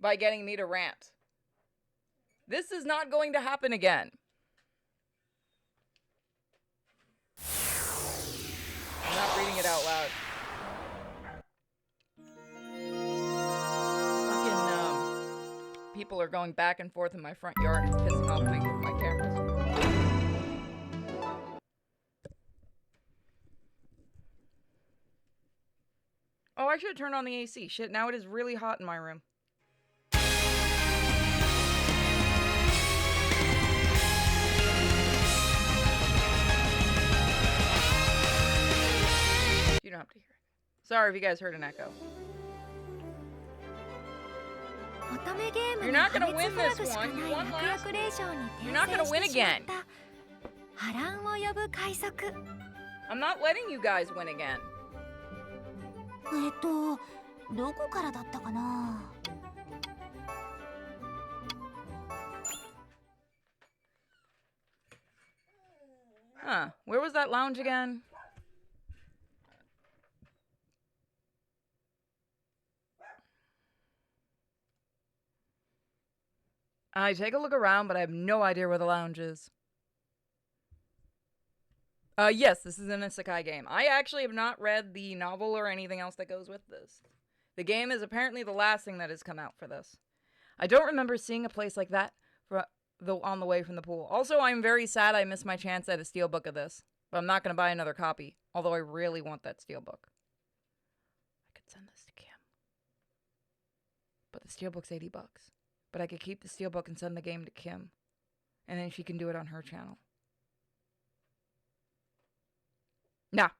by getting me to rant. This is not going to happen again. I'm not reading it out loud. Fucking, people are going back and forth in my front yard and it's pissing off my cameras. Oh, I should have turned on the AC. Shit, now it is really hot in my room. You don't have to hear it. Sorry if you guys heard an echo. You're not gonna win this one. You won last one. You're not gonna win again. I'm not letting you guys win again. Huh, where was that lounge again? I take a look around, but I have no idea where the lounge is. Yes, this is an isekai game. I actually have not read the novel or anything else that goes with this. The game is apparently the last thing that has come out for this. I don't remember seeing a place like that on the way from the pool. Also, I'm very sad I missed my chance at a steelbook of this. But I'm not going to buy another copy. Although I really want that steelbook. I could send this to Kim. But the steelbook's $80. But I could keep the steelbook and send the game to Kim. And then she can do it on her channel. Nah.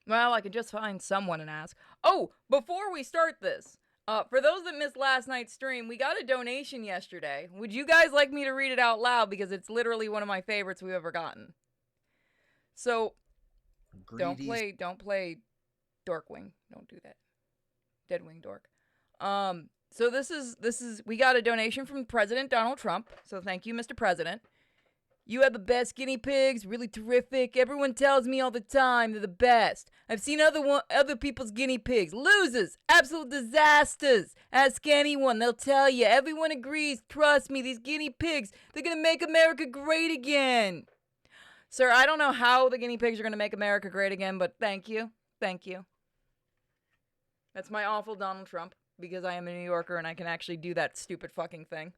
Well, I could just find someone and ask. Oh, before we start this, for those that missed last night's stream, we got a donation yesterday. Would you guys like me to read it out loud? Because it's literally one of my favorites we've ever gotten. So, don't play Dorkwing. Don't do that. Deadwing Dork. So this is, we got a donation from President Donald Trump. So thank you, Mr. President. You have the best guinea pigs, really terrific. Everyone tells me all the time they're the best. I've seen other people's guinea pigs. Losers, absolute disasters. Ask anyone, they'll tell you. Everyone agrees, trust me, these guinea pigs, they're going to make America great again. Sir, I don't know how the guinea pigs are going to make America great again, but thank you. Thank you. That's my awful Donald Trump, because I am a New Yorker and I can actually do that stupid fucking thing.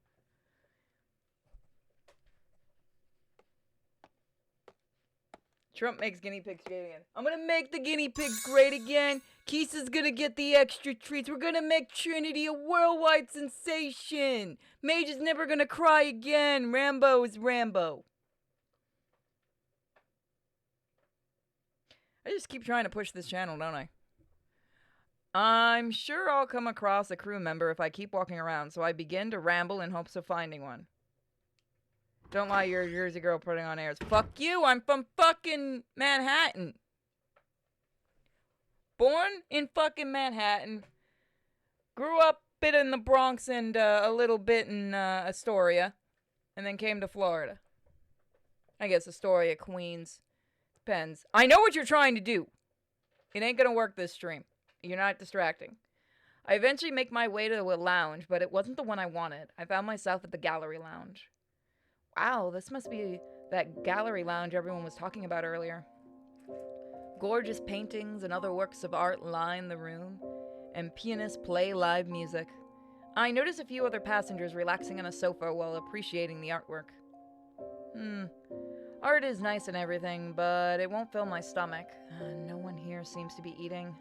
Trump makes guinea pigs great again. I'm gonna make the guinea pigs great again. Kisa's gonna get the extra treats. We're gonna make Trinity a worldwide sensation. Mage is never gonna cry again. Rambo is Rambo. I just keep trying to push this channel, don't I? I'm sure I'll come across a crew member if I keep walking around, so I begin to ramble in hopes of finding one. Don't lie, you're a Jersey girl putting on airs. Fuck you, I'm from fucking Manhattan. Born in fucking Manhattan. Grew up a bit in the Bronx and a little bit in Astoria. And then came to Florida. I guess Astoria, Queens. Depends. I know what you're trying to do. It ain't gonna work this stream. You're not distracting. I eventually make my way to a lounge, but it wasn't the one I wanted. I found myself at the gallery lounge. Wow, this must be that gallery lounge everyone was talking about earlier. Gorgeous paintings and other works of art line the room, and pianists play live music. I notice a few other passengers relaxing on a sofa while appreciating the artwork. Art is nice and everything, but it won't fill my stomach. No one here seems to be eating.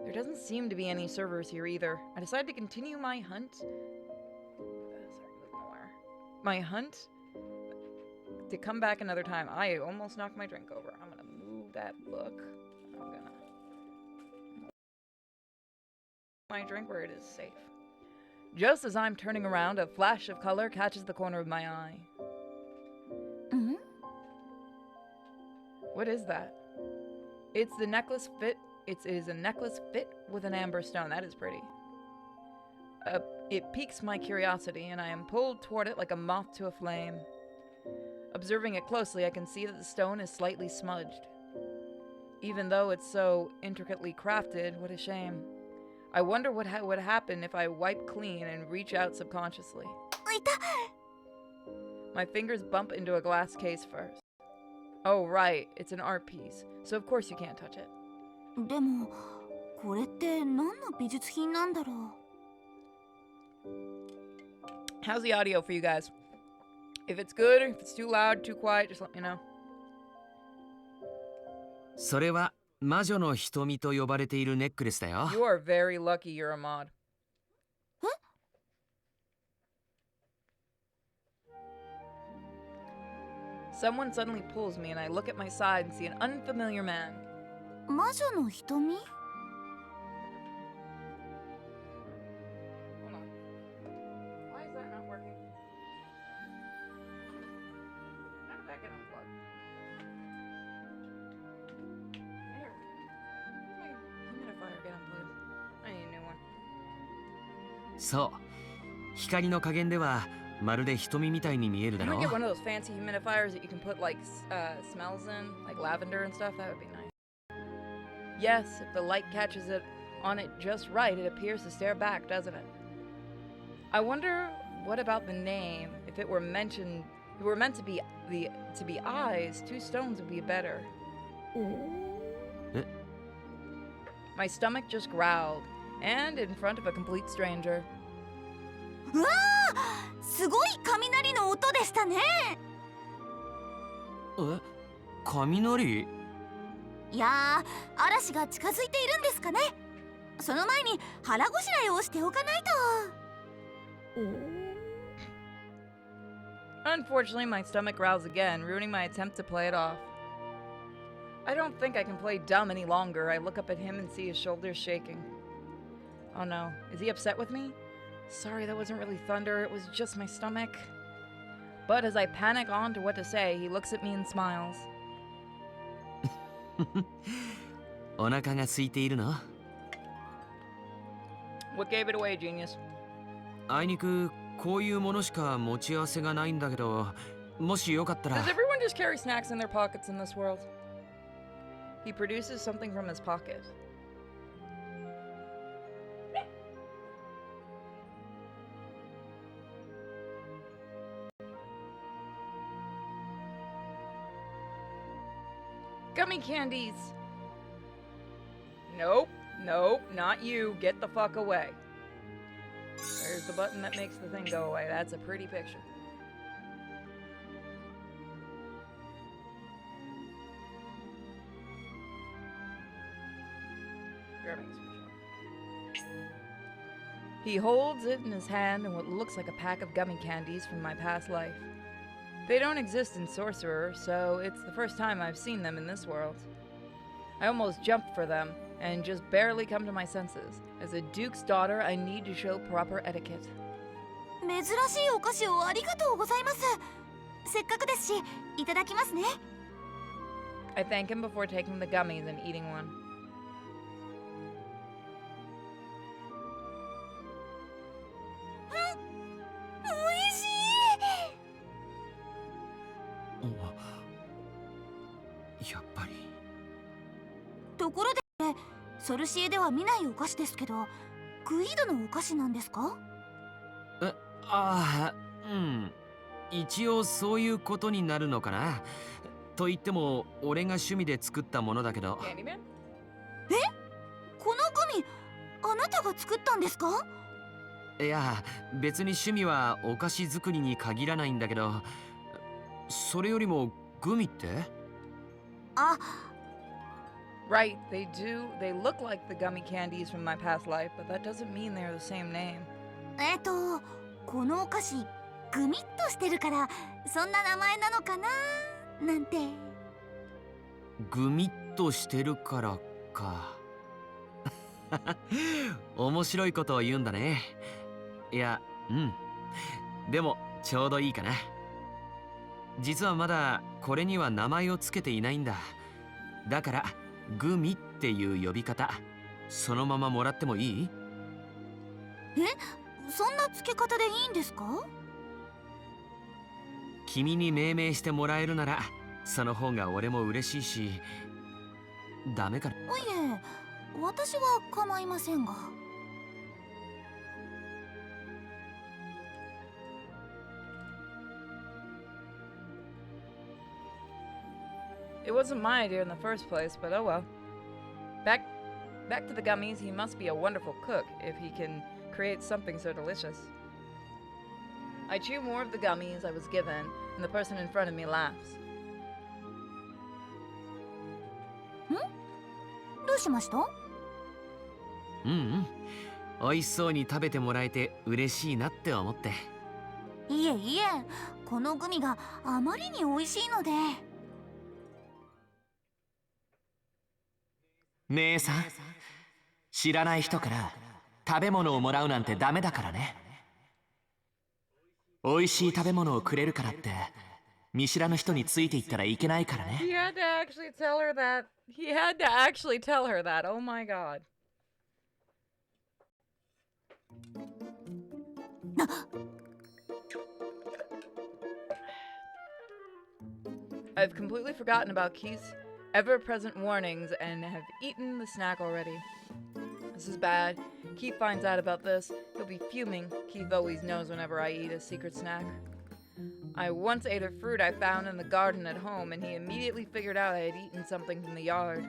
There doesn't seem to be any servers here either. I decide to continue my hunt. My hunt to come back another time. I almost knocked my drink over. I'm gonna move that book. I'm gonna my drink where it is safe. Just as I'm turning around, a flash of color catches the corner of my eye. What is that? It's the necklace fit. It is a necklace fit with an amber stone. That is pretty. It piques my curiosity, and I am pulled toward it like a moth to a flame. Observing it closely, I can see that the stone is slightly smudged. Even though it's so intricately crafted, what a shame. I wonder what would happen if I wipe clean and reach out subconsciously. My fingers bump into a glass case first. Oh, right. It's an art piece. So of course you can't touch it. でも、これって何の美術品なんだろう? How's the audio for you guys? If it's good, if it's too loud, too quiet, just let me know. それは魔女の瞳と呼ばれているネックレスだよ。 You are very lucky you're a mod. Someone suddenly pulls me and I look at my side and see an unfamiliar man. 魔女の瞳? Hold on. Why is that not working? How did that get unplugged? Here. My humidifier get unplugged. I need a new one. そう。光の加減ではまるで瞳みたいに見えるだ I'm ろ gonna う。 get one of those fancy humidifiers that you can put like smells in, like lavender and stuff. That would be nice. Yes, if the light catches it on it just right, it appears to stare back, doesn't it? I wonder what about the name? If it were mentioned, if it were meant to be eyes, two stones would be better. My stomach just growled, and in front of a complete stranger. うわー! すごい雷の音でしたね。え、雷？いやー、嵐が近づいているんですかね。その前に腹ごしらえをしておかないと。Unfortunately, my stomach growls again, ruining my attempt to play it off. I don't think I can play dumb any longer. I look up at him and see his shoulders shaking. Oh no, is he upset with me? Sorry, that wasn't really thunder, it was just my stomach. But as I panic on to what to say, he looks at me and smiles. お腹が空いているの？ What gave it away, genius? あいにくこういうものしか持ち合わせがないんだけど、もしよかったら。 Does everyone just carry snacks in their pockets in this world? He produces something from his pocket. Gummy candies! Nope, nope, not you. Get the fuck away. There's the button that makes the thing go away. That's a pretty picture. Grabbing this picture. He holds it in his hand in what looks like a pack of gummy candies from my past life. They don't exist in Sorcerer, so it's the first time I've seen them in this world. I almost jumped for them, and just barely come to my senses. As a duke's daughter, I need to show proper etiquette. 珍しいお菓子をありがとうございます。せっかくですし、いただきますね。I thank him before taking the gummies and eating one. Oh, やっぱり。ところで、ソルシエでは見ないお菓子ですけど、クイードのお菓子なんですか？ああ、うん。一応そういうことになるのかな。と言っても、俺が趣味で作ったものだけど。Candyman? このグミ、あなたが作ったんですか？いや、別に趣味はお菓子作りに限らないんだけど、それよりもグミって？あ、Right, they do. They look like the gummy candies from my past life, but that doesn't mean they're the same name. このお菓子、グミっとしてるから、そんな名前なのかななんて。グミっとしてるからか。面白いことを言うんだね。いや、うん。でもちょうどいいかな。実はまだこれには名前をつけていないんだ。だからグミっていう呼び方、そのままもらってもいい？そんな付け方でいいんですか？君に命名してもらえるならその方が俺も嬉しいし。ダメかな？いえ、私は構いませんが。It wasn't my idea in the first place, but oh well. Back to the gummies. He must be a wonderful cook if he can create something so delicious. I chew more of the gummies I was given, and the person in front of me laughs. どうしました？美味しそうに食べてもらえて嬉しいなって思って。いえいえ、このグミがあまりに美味しいので。姉さん、知らない人から食べ物をもらうなんてダメだからね。美味しい食べ物をくれるからって見知らぬ人についていったらいけないからね。 He had to actually tell her that. He had to actually tell her that. Oh my god. I've completely forgotten about Keith's ever-present warnings and have eaten the snack already. This is bad. Keith finds out about this. He'll be fuming. Keith always knows whenever I eat a secret snack. I once ate a fruit I found in the garden at home, and he immediately figured out I had eaten something from the yard.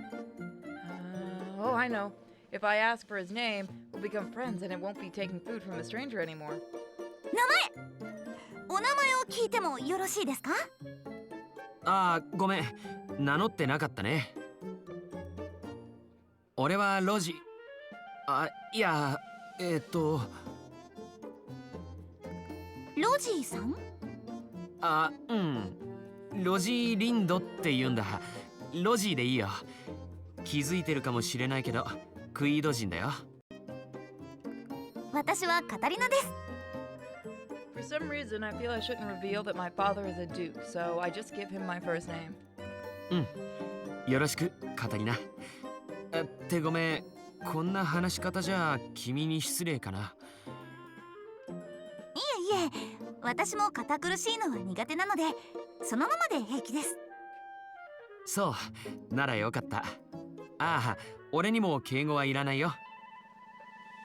Oh, I know. If I ask for his name, we'll become friends and it won't be taking food from a stranger anymore. お名前を聞いてもよろしいですか？ああ、ごめん。名乗ってなかったね。俺はロジ。あ、いや、ロジーさん？あ、ロジー・リンドって言うんだ。ロジーでいいよ。気づいてるかもしれないけど、クイード人だよ。私はカタリナです。For some reason, I feel I shouldn't reveal that my father is a duke, so I just give him my first name. よろしく、カタリナ。ってごめん、こんな話し方じゃ君に失礼かな。いえいえ、私も堅苦しいのは苦手なので、そのままで平気です。そう、ならよかった。ああ、俺にも敬語はいらないよ。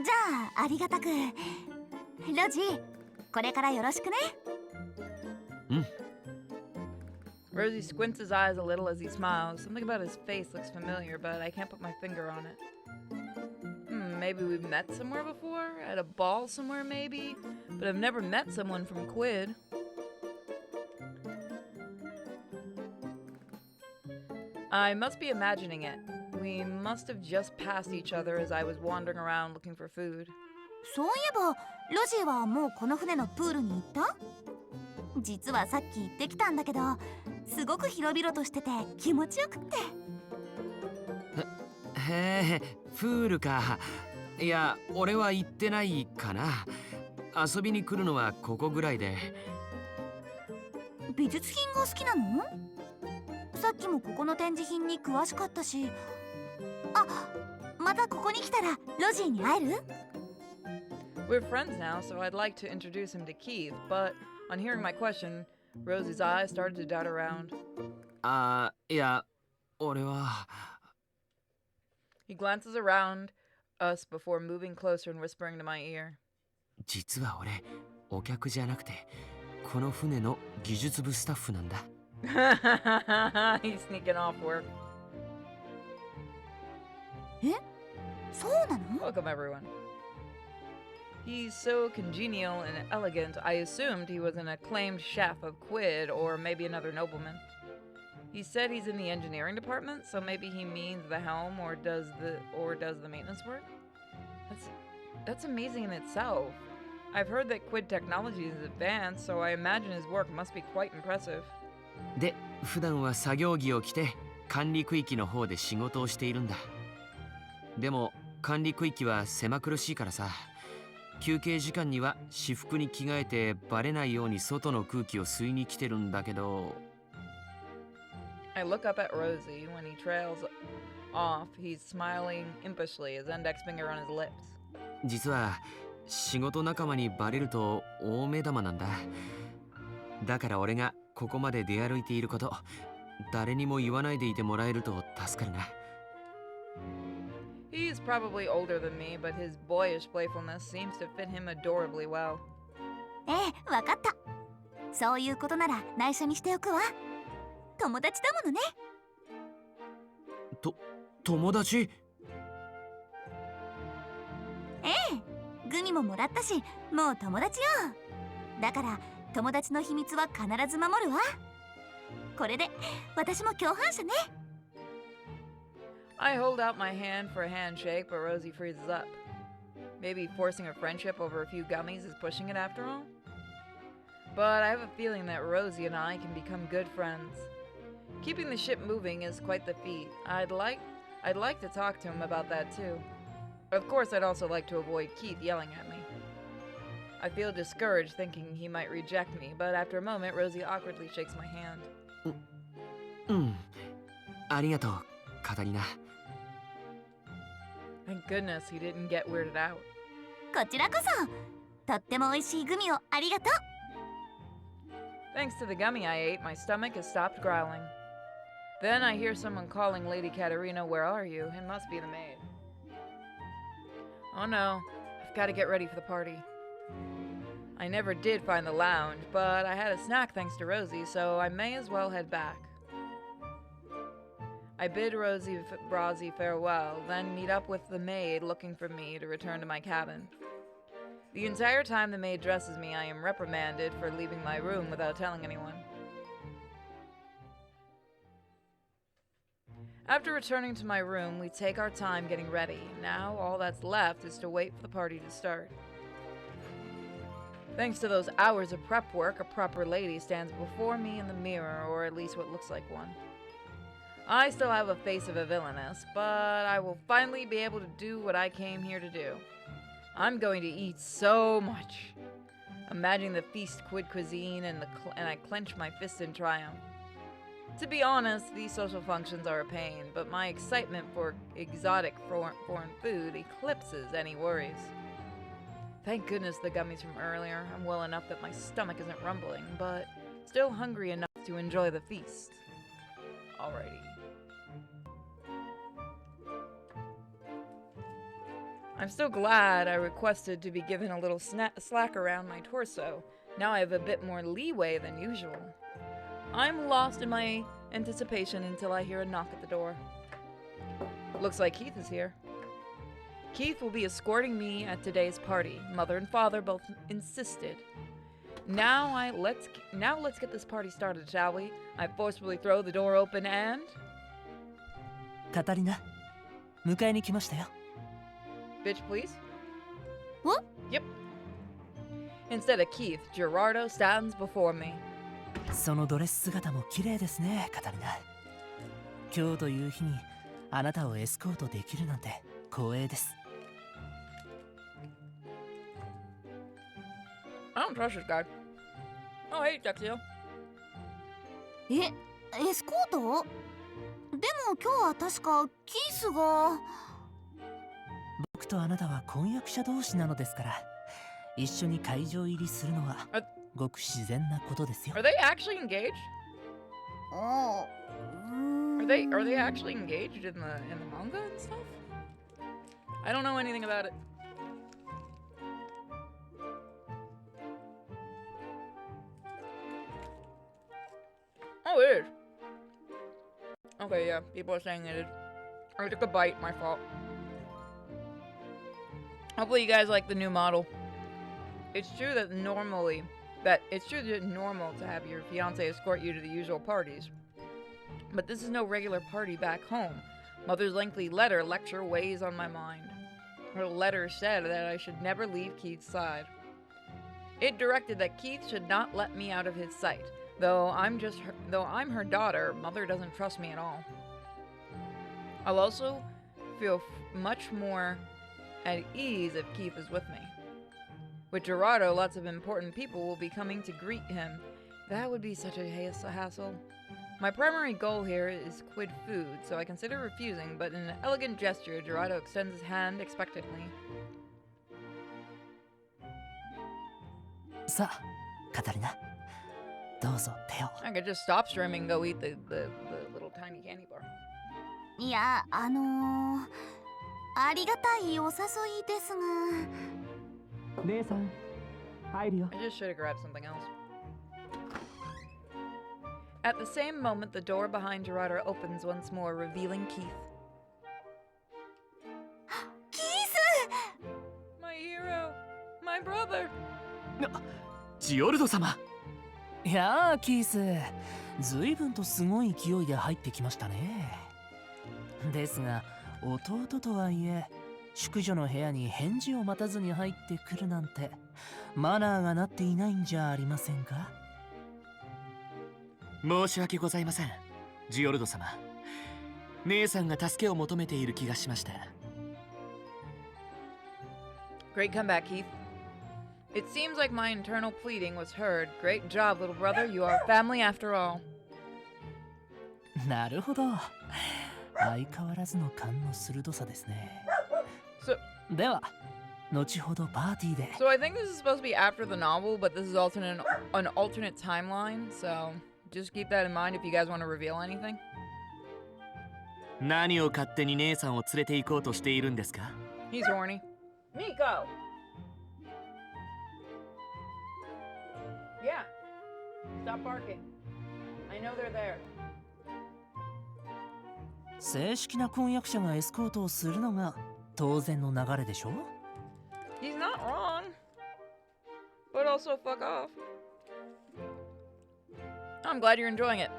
じゃあ、ありがたく。ロジー、これからよろしくね。Rosie squints his eyes a little as he smiles. Something about his face looks familiar, but I can't put my finger on it. Maybe we've met somewhere before? At a ball somewhere, maybe? But I've never met someone from Quid. I must be imagining it. We must have just passed each other as I was wandering around looking for food. そういえば、ロジーはもうこの船のプールに行った？実はさっき行ってきたんだけど、すごく広々としてて気持ちよくって。へえ、プールか。いや、俺は行ってないかな。遊びに来るのはここぐらいで。美術品が好きなの？さっきもここの展示品に詳しかったし。あ、またここに来たらロジーに会える？ We're friends now, so I'd like to introduce him to Keith, but on hearing my question, Rosie's eyes started to dart around. あ、いや、俺は。He glances around us before moving closer and whispering to my ear. 実は俺、お客じゃなくて、この船の技術部スタッフなんだ。He's sneaking off work. え？そうなの？ Welcome, everyone. He's so congenial and elegant, I assumed he was an acclaimed chef of Quid or maybe another nobleman. He said he's in the engineering department, so maybe he means the helm or does the maintenance work. That's amazing in itself. I've heard that Quid technology is advanced, so I imagine his work must be quite impressive. で、普段は作業着を着て管理区域の方で仕事をしているんだ。でも管理区域は狭苦しいからさ、休憩時間には私服に着替えてバレないように外の空気を吸いに来てるんだけど。I look up at Rosie. When he trails off, he's smiling impishly, his index finger on his lips. 実は仕事仲間にバレると大目玉なんだ。だから俺がここまで出歩いていること、誰にも言わないでいてもらえると助かるな。He's probably older than me, but his boyish playfulness seems to fit him adorably well. ええ、わかった。そういうことなら内緒にしておくわ。友達だものね。友達？ええ、グミももらったし、もう友達よ。だから友達の秘密は必ず守るわ。これで私も共犯者ね。I hold out my hand for a handshake, but Rosie freezes up. Maybe forcing a friendship over a few gummies is pushing it after all? But I have a feeling that Rosie and I can become good friends. Keeping the ship moving is quite the feat. I'd like to talk to him about that too. Of course, I'd also like to avoid Keith yelling at me. I feel discouraged thinking he might reject me, but after a moment, Rosie awkwardly shakes my hand. うん。ありがとう、カタリナ。Thank goodness he didn't get weirded out. こちらこそ、とっても美味しいグミをありがとう。Thanks to the gummy I ate, my stomach has stopped growling. Then I hear someone calling Lady Katerina, "Where are you?" It must be the maid. Oh no, I've got to get ready for the party. I never did find the lounge, but I had a snack thanks to Rosie, so I may as well head back. I bid Rosie farewell, then meet up with the maid looking for me to return to my cabin. The entire time the maid dresses me, I am reprimanded for leaving my room without telling anyone. After returning to my room, we take our time getting ready. Now all that's left is to wait for the party to start. Thanks to those hours of prep work, a proper lady stands before me in the mirror, or at least what looks like one. I still have a face of a villainess, but I will finally be able to do what I came here to do. I'm going to eat so much. Imagining the feast quid cuisine and I clench my fists in triumph. To be honest, these social functions are a pain, but my excitement for exotic foreign food eclipses any worries. Thank goodness the gummies from earlier. I'm well enough that my stomach isn't rumbling, but still hungry enough to enjoy the feast. Alrighty. I'm still glad I requested to be given a little slack around my torso. Now I have a bit more leeway than usual. I'm lost in my anticipation until I hear a knock at the door. Looks like Keith is here. Keith will be escorting me at today's party. Mother and father both insisted. Now let's get this party started, shall we? I forcefully throw the door open and... カタリナ、迎えに来ましたよ。 Bitch, please? What? Yep. Instead of Keith, Gerardo stands before me. そのドレス姿も綺麗ですね、カタリナ。今日という日にあなたをエスコートできるなんて光栄です。 I don't trust this guy. Oh, hey, Jaxio. エスコート？でも今日は確かキースが。僕とあなたは婚約者同士なのですから、一緒に会場入りするのはごく自然なことですよ。 Are they actually engaged? Are they actually engaged in the manga and stuff? I don't know anything about it. Oh, it is. Okay, yeah, people are saying it is. I took a bite, my fault. Hopefully you guys like the new model. It's true that it's true that it's normal to have your fiance escort you to the usual parties. But this is no regular party back home. Mother's lengthy lecture weighs on my mind. Her letter said that I should never leave Keith's side. It directed that Keith should not let me out of his sight. Though I'm her daughter, Mother doesn't trust me at all. I'll also feel much more at ease if Keith is with me. With Gerardo, lots of important people will be coming to greet him. That would be such a hassle. My primary goal here is quid food, so I consider refusing, but in an elegant gesture, Gerardo extends his hand expectantly. さあ、カタリナ、どうぞ手を。 I could just stop streaming and go eat the little tiny candy bar. いや、ありがたいお誘いですが。姉さん、入るよ。 I just should have grabbed something else. At the same moment, the door behind Gerardo opens once more, revealing Keith. my brother. ジオルド様。いやーキース、随分とすごい勢いで入ってきましたね。ですが弟とはいえ淑女の部屋に返事を待たずに入ってくるなんてマナーがなっていないんじゃありませんか。申し訳ございません、ジオルド様。姉さんが助けを求めている気がしました。 Great comeback, Keith. It seems like my internal pleading was heard. Great job, little brother. You are family after all. なるほど、相変わらずの勘の鋭さですね。では後ほどパーティーで。 So I think this is supposed to be after the novel, but this is also an alternate timeline, so just keep that in mind if you guys want to reveal anything. 何を勝手に姉さんを連れて行こうとしているんですか？ He's horny. Miko! Yeah. Stop barking. I know they're there. 正式な婚約者がエスコートをするのが当然の流れでしょ。 He's not wrong. But also fuck off. I'm glad you're enjoying it.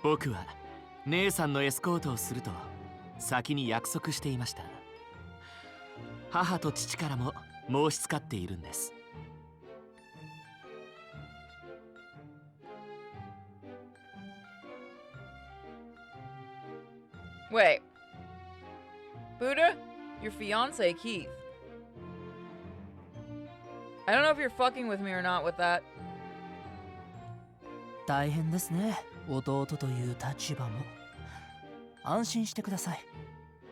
僕は姉さんのエスコートをすると先に約束していました。母と父からも申し付かっているんです。 Wait. Buddha? Your fiance, Keith. I don't know if you're fucking with me or not with that. 大変ですね、弟という立場も。安心してください、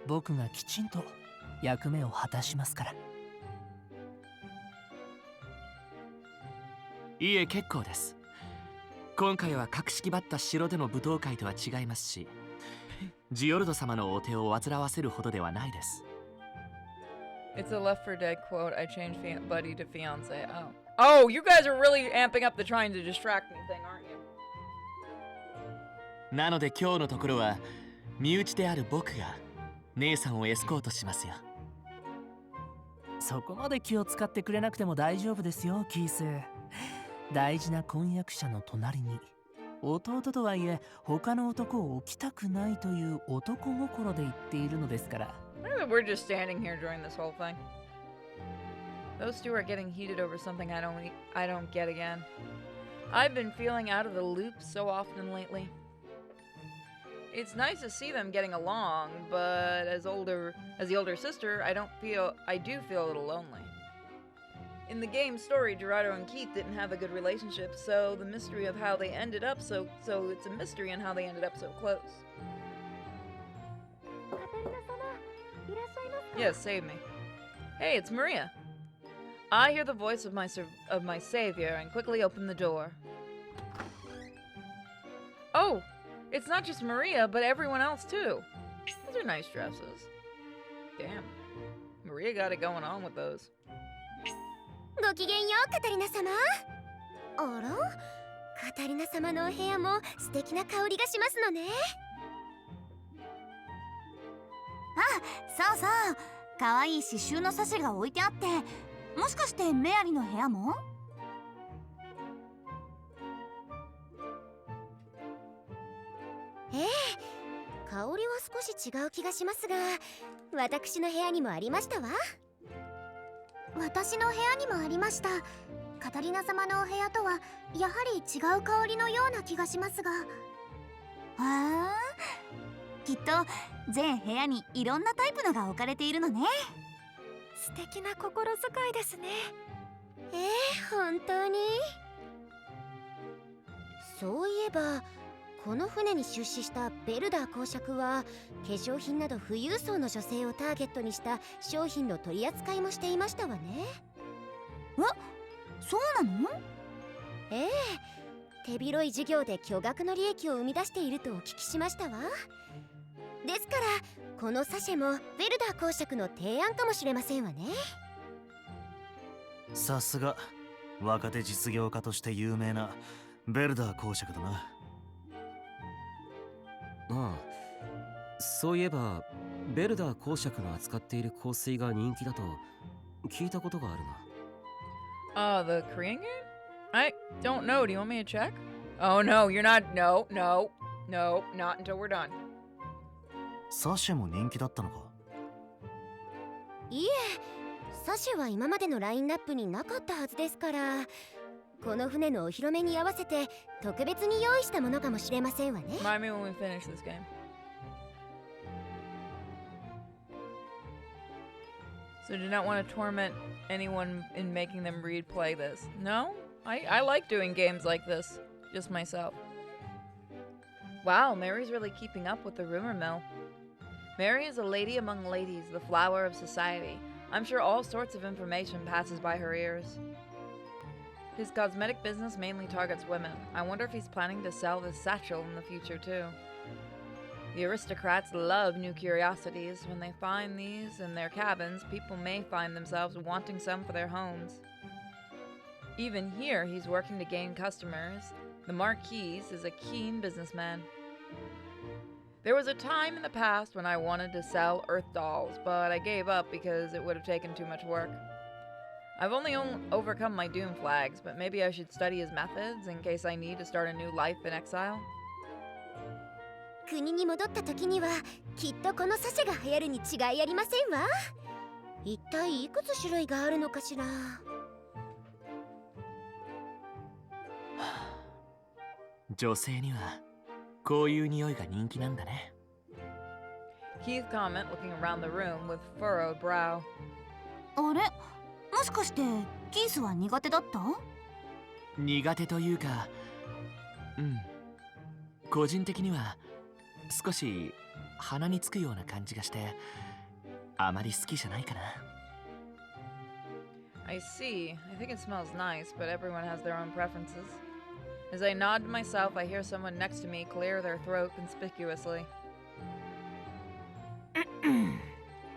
僕がきちんと役目を果たしますから。いえ結構です。今回は格式ばった城での舞踏会とは違いますし、ジオルド様のお手を煩わせるほどではないです。 It's a Left 4 Dead quote. I changed buddy to fiance. Oh. Oh, you guys are really amping up the trying to distract me thing, aren't you? なので今日のところは身内である僕が姉さんをエスコートしますよ。そこまで気を使ってくれなくても大丈夫ですよキース。大事な婚約者の隣に弟とはいえ他の男を置きたくないという男心で言っているのですから。 We're just standing here during this whole thing. Those two are getting heated over something I don't get again. I've been feeling out of the loop so often lately. It's nice to see them getting along, but as the older sister, I do feel a little lonely. In the game story, Gerardo and Keith didn't have a good relationship, so the mystery of how they ended up so it's a mystery on how they ended up so close. Yes, save me. Hey, it's Maria. I hear the voice of my savior and quickly open the door. Oh, it's not just Maria, but everyone else too. Those are nice dresses. Damn. Maria got it going on with those. ごきげんようカタリナ様。あら、カタリナ様のお部屋も素敵な香りがしますのね。そうそう、かわいい刺繍のサシェが置いてあって、もしかしてメアリの部屋も？ええ、香りは少し違う気がしますが、私の部屋にもありましたわ。私の部屋にもありました。カタリナ様のお部屋とはやはり違う香りのような気がしますが。きっと全部屋にいろんなタイプのが置かれているのね。素敵な心遣いですね。本当に？そういえばこの船に出資したベルダー公爵は化粧品など富裕層の女性をターゲットにした商品の取り扱いもしていましたわね。そうなの？手広い事業で巨額の利益を生み出しているとお聞きしましたわ。ですからこのサシェもベルダー公爵の提案かもしれませんわね。さすが若手実業家として有名なベルダー公爵だな。ああ、そういえばベルダー公爵の扱っている香水が人気だと聞いたことがあるな。The Korean game? I don't know. Do you want me to check? Oh no, you're not. No, no, no, not until we're done. サシェも人気だったのか。いえ、サシェは今までのラインナップになかったはずですから、この船のお披露目に合わせて特別に用意したものかもしれませんわね。 Remind me when we finish this game. So do not want to torment anyone in making them play this. No? I like doing games like this. Just myself. Wow, Mary's really keeping up with the rumor mill. Mary is a lady among ladies, the flower of society. I'm sure all sorts of information passes by her ears. His cosmetic business mainly targets women. I wonder if he's planning to sell this satchel in the future too. The aristocrats love new curiosities. When they find these in their cabins, people may find themselves wanting some for their homes. Even here, he's working to gain customers. The Marquis is a keen businessman. There was a time in the past when I wanted to sell earth dolls, but I gave up because it would have taken too much work. I've only overcome my doom flags, but maybe I should study his methods in case I need to start a new life in exile. 国に戻った時にはきっとこのサシェが流行るに違いありませんわ。一体いくつ種類があるのかしら。女性にはこういう匂いが人気なんだね。 Keith comment, looking around the room with furrowed brow. あれ、もしかしてキースは苦手だった？苦手というか、個人的には少し鼻につくような感じがしてあまり好きじゃないかな。 I see. I think it smells nice, but everyone has their own preferences. As I nod to myself, I hear someone next to me clear their throat conspicuously.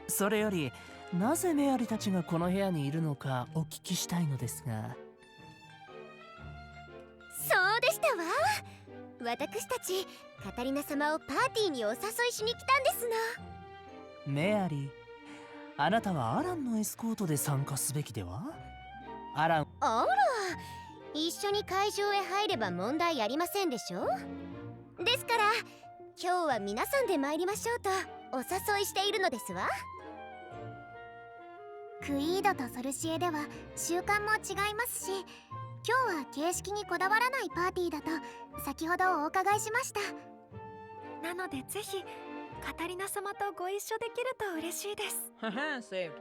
それよりなぜメアリたちがこの部屋にいるのかお聞きしたいのですが。そうでしたわ。私たちカタリナ様をパーティーにお誘いしに来たんですの。メアリ、あなたはアランのエスコートで参加すべきでは？アラン。あら、一緒に会場へ入れば問題ありませんでしょ。ですから今日は皆さんで参りましょうとお誘いしているのですわ。クイードとソルシエでは習慣も違いますし、今日は形式にこだわらないパーティーだと先ほどお伺いしました。なのでぜひカタリナ様とご一緒できると嬉しいです。Haha, saved.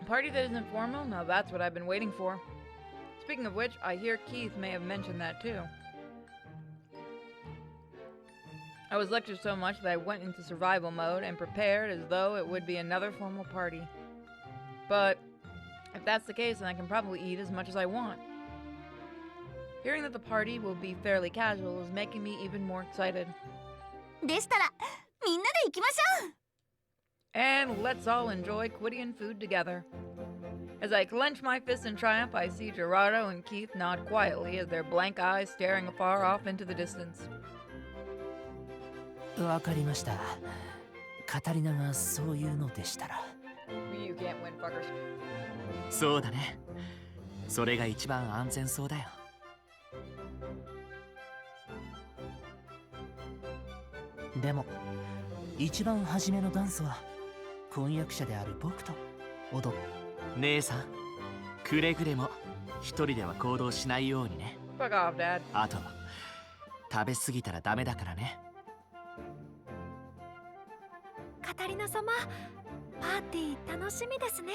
A party that isn't formal? Now that's what I've been waiting for. Speaking of which, I hear Keith may have mentioned that too. I was lectured so much that I went into survival mode and prepared as though it would be another formal party. But if that's the case, then I can probably eat as much as I want. Hearing that the party will be fairly casual is making me even more excited. でしたらみんなで行きましょう。 And let's all enjoy Quidian food together. As I clench my fists in triumph, I see Gerardo and Keith nod quietly as their blank eyes staring afar off into the distance. わかりました。カタリナがそういうのでしたら。You can't win, fuckers. そうだね。それが一番安全そうだよ。でも一番初めのダンスは婚約者である僕と踊る。姉さん、くれぐれも一人では行動しないようにね。Fuck off, Dad. あと食べ過ぎたらダメだからね。カタリナ様、パーティー楽しみですね。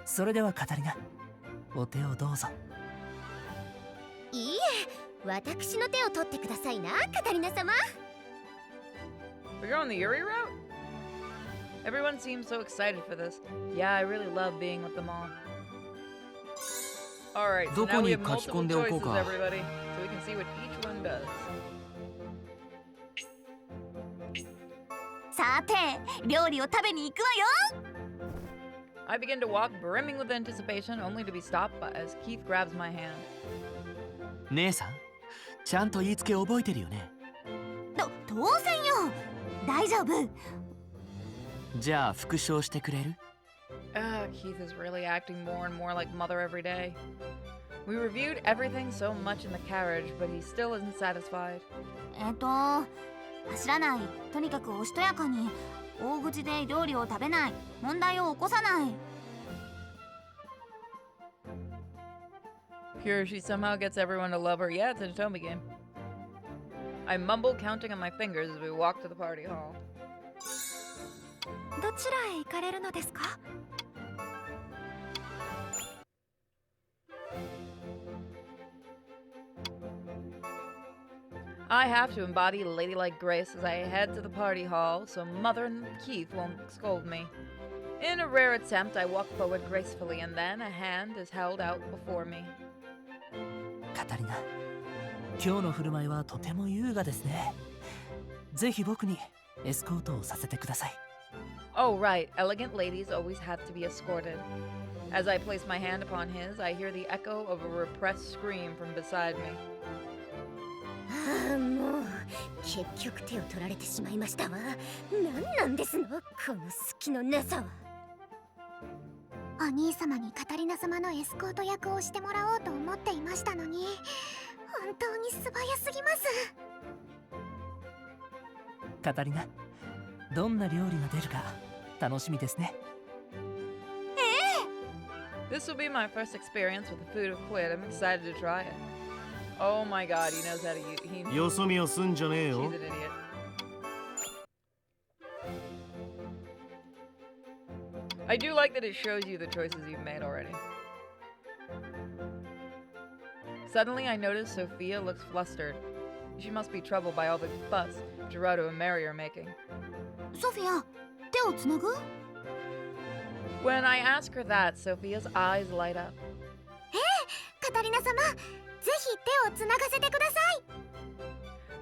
それではカタリナ、お手をどうぞ。いいえ、私の手を取ってくださいな、カタリナ様。 We're going the Yuri route? Everyone seems so excited for this. Yeah, I really love being with them all. Alright, so now we have multiple choices, everybody. So we can see what each one does. さて、料理を食べに行くわよ。 I begin to walk, brimming with anticipation, only to be stopped as Keith grabs my hand. 姉さん、ちゃんと言いつけ覚えてるよね。当然よ。大丈夫。じゃあ復唱してくれる？ Keith is really acting more and more like Mother every day. We reviewed everything so much in the carriage, but he still isn't satisfied. 走らない。とにかくおしとやかに。大口で料理を食べない。問題を起こさない。Here she somehow gets everyone to love her. Yeah, it's a Hitomi game. I mumble, counting on my fingers as we walk to the party hall. どちらへ行かれるのですか？ I have to embody ladylike grace as I head to the party hall so Mother and Keith won't scold me. In a rare attempt, I walk forward gracefully, and then a hand is held out before me. カタリナ、今日の振る舞いはとても優雅ですね。ぜひ僕にエスコートをさせてください。Oh, right. Elegant ladies always have to be escorted. As I place my hand upon his, I hear the echo of a repressed scream from beside me. もう結局手を取られてしまいましたわ。何なんですのこの隙のなさは。お兄様にカタリナ様のエスコート役をしてもらおうと思っていましたのに、本当に素早すぎます。カタリナ、どんな料理が出るか楽しみですね。This will be my first experience with the food of Quid. I'm excited to try it. Oh my god, he knows how to use. よそ見をすんじゃねえ She's よ an。idiot. I do like that it shows you the choices you've made already. Suddenly, I notice Sophia looks flustered. She must be troubled by all the fuss Gerardo and Mary are making. ソフィア、手をつなぐ？ When I ask her that, Sophia's eyes light up. カタリナ様、ぜひ手をつながせてください。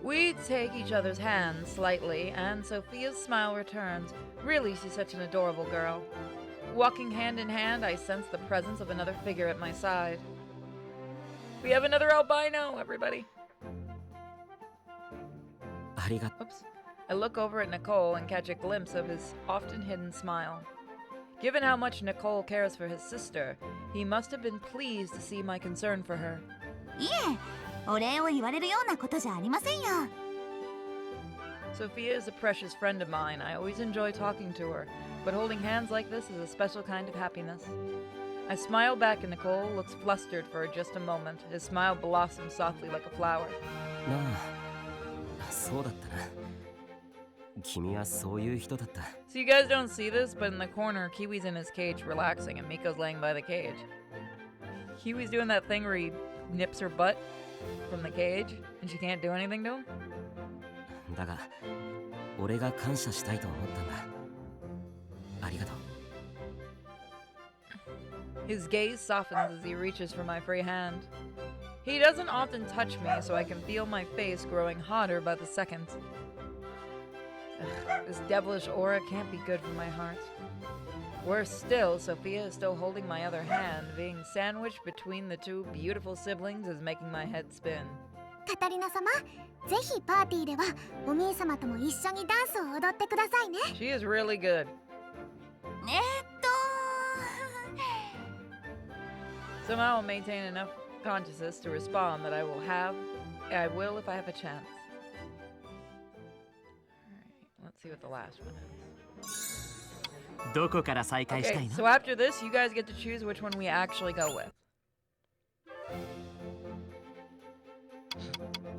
We take each other's hands slightly, and Sophia's smile returns. Really, she's such an adorable girl. Walking hand in hand, I sense the presence of another figure at my side. We have another albino, everybody. ありがとう。 Oops. I look over at Nicole and catch a glimpse of his often hidden smile. Given how much Nicole cares for his sister, he must have been pleased to see my concern for her. いえ、お礼を言われるようなことじゃありませんよ。 Sophia is a precious friend of mine. I always enjoy talking to her, but holding hands like this is a special kind of happiness. I smile back and Nicole looks flustered for just a moment. His smile blossoms softly like a flower. なあ、そうだったな。君はそういう人だった。 So you guys don't see this, but in the corner, Kiwi's in his cage relaxing and Miko's laying by the cage. Kiwi's doing that thing where he nips her butt from the cage and she can't do anything to him. だが、俺が感謝したいと思ったんだ。ありがとう。His gaze softens as he reaches for my free hand. He doesn't often touch me, so I can feel my face growing hotter by the second. Ugh, this devilish aura can't be good for my heart. Worse still, Sophia is still holding my other hand. Being sandwiched between the two beautiful siblings is making my head spin. カタリナ様、ぜひパーティーではお兄様とも一緒にダンスを踊ってくださいね。 She is really good. と Somehow I'll maintain enough consciousness to respond that I will if I have a chance. Alright, let's see what the last one is. どこから再開したい Okay, の？ so after this, you guys get to choose which one we actually go with.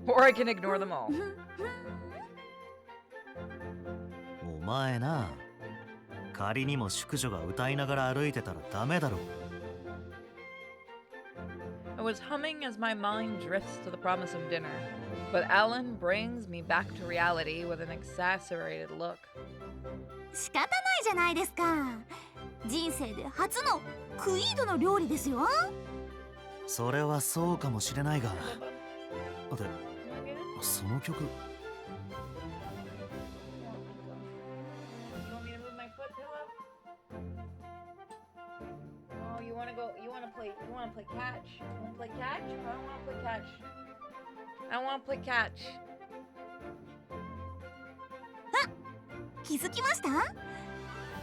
Or I can ignore them all. お前な、仮にも淑女が歌いながら歩いてたらダメだろ。 I was humming as my mind drifts to the promise of dinner, but Alan brings me back to reality with an exasperated look. 仕方ないじゃないですか。人生で初のクイードの料理ですよ。それはそうかもしれないが。で、その曲。You want me to move my foot pillow? Oh, you wanna play catch? You wanna play catch? I don't wanna play catch. I want to play catch. 気づきました？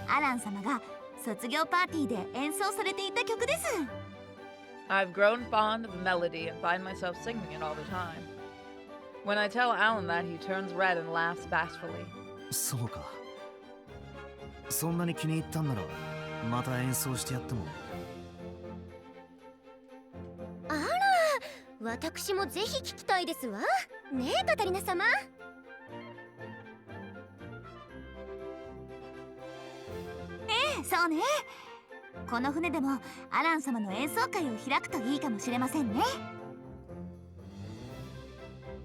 アラン様が卒業パーティーで演奏されていた曲です。 I've grown fond of the melody and find myself singing it all the time. When I tell Alan that, he turns red and laughs bashfully. そうか。そんなに気に入ったんならまた演奏してやっても。あら、私もぜひ聞きたいですわ。ねえ、カタリナ様。ええ、そうね。この船でもアラン様の演奏会を開くといいかもしれませんね。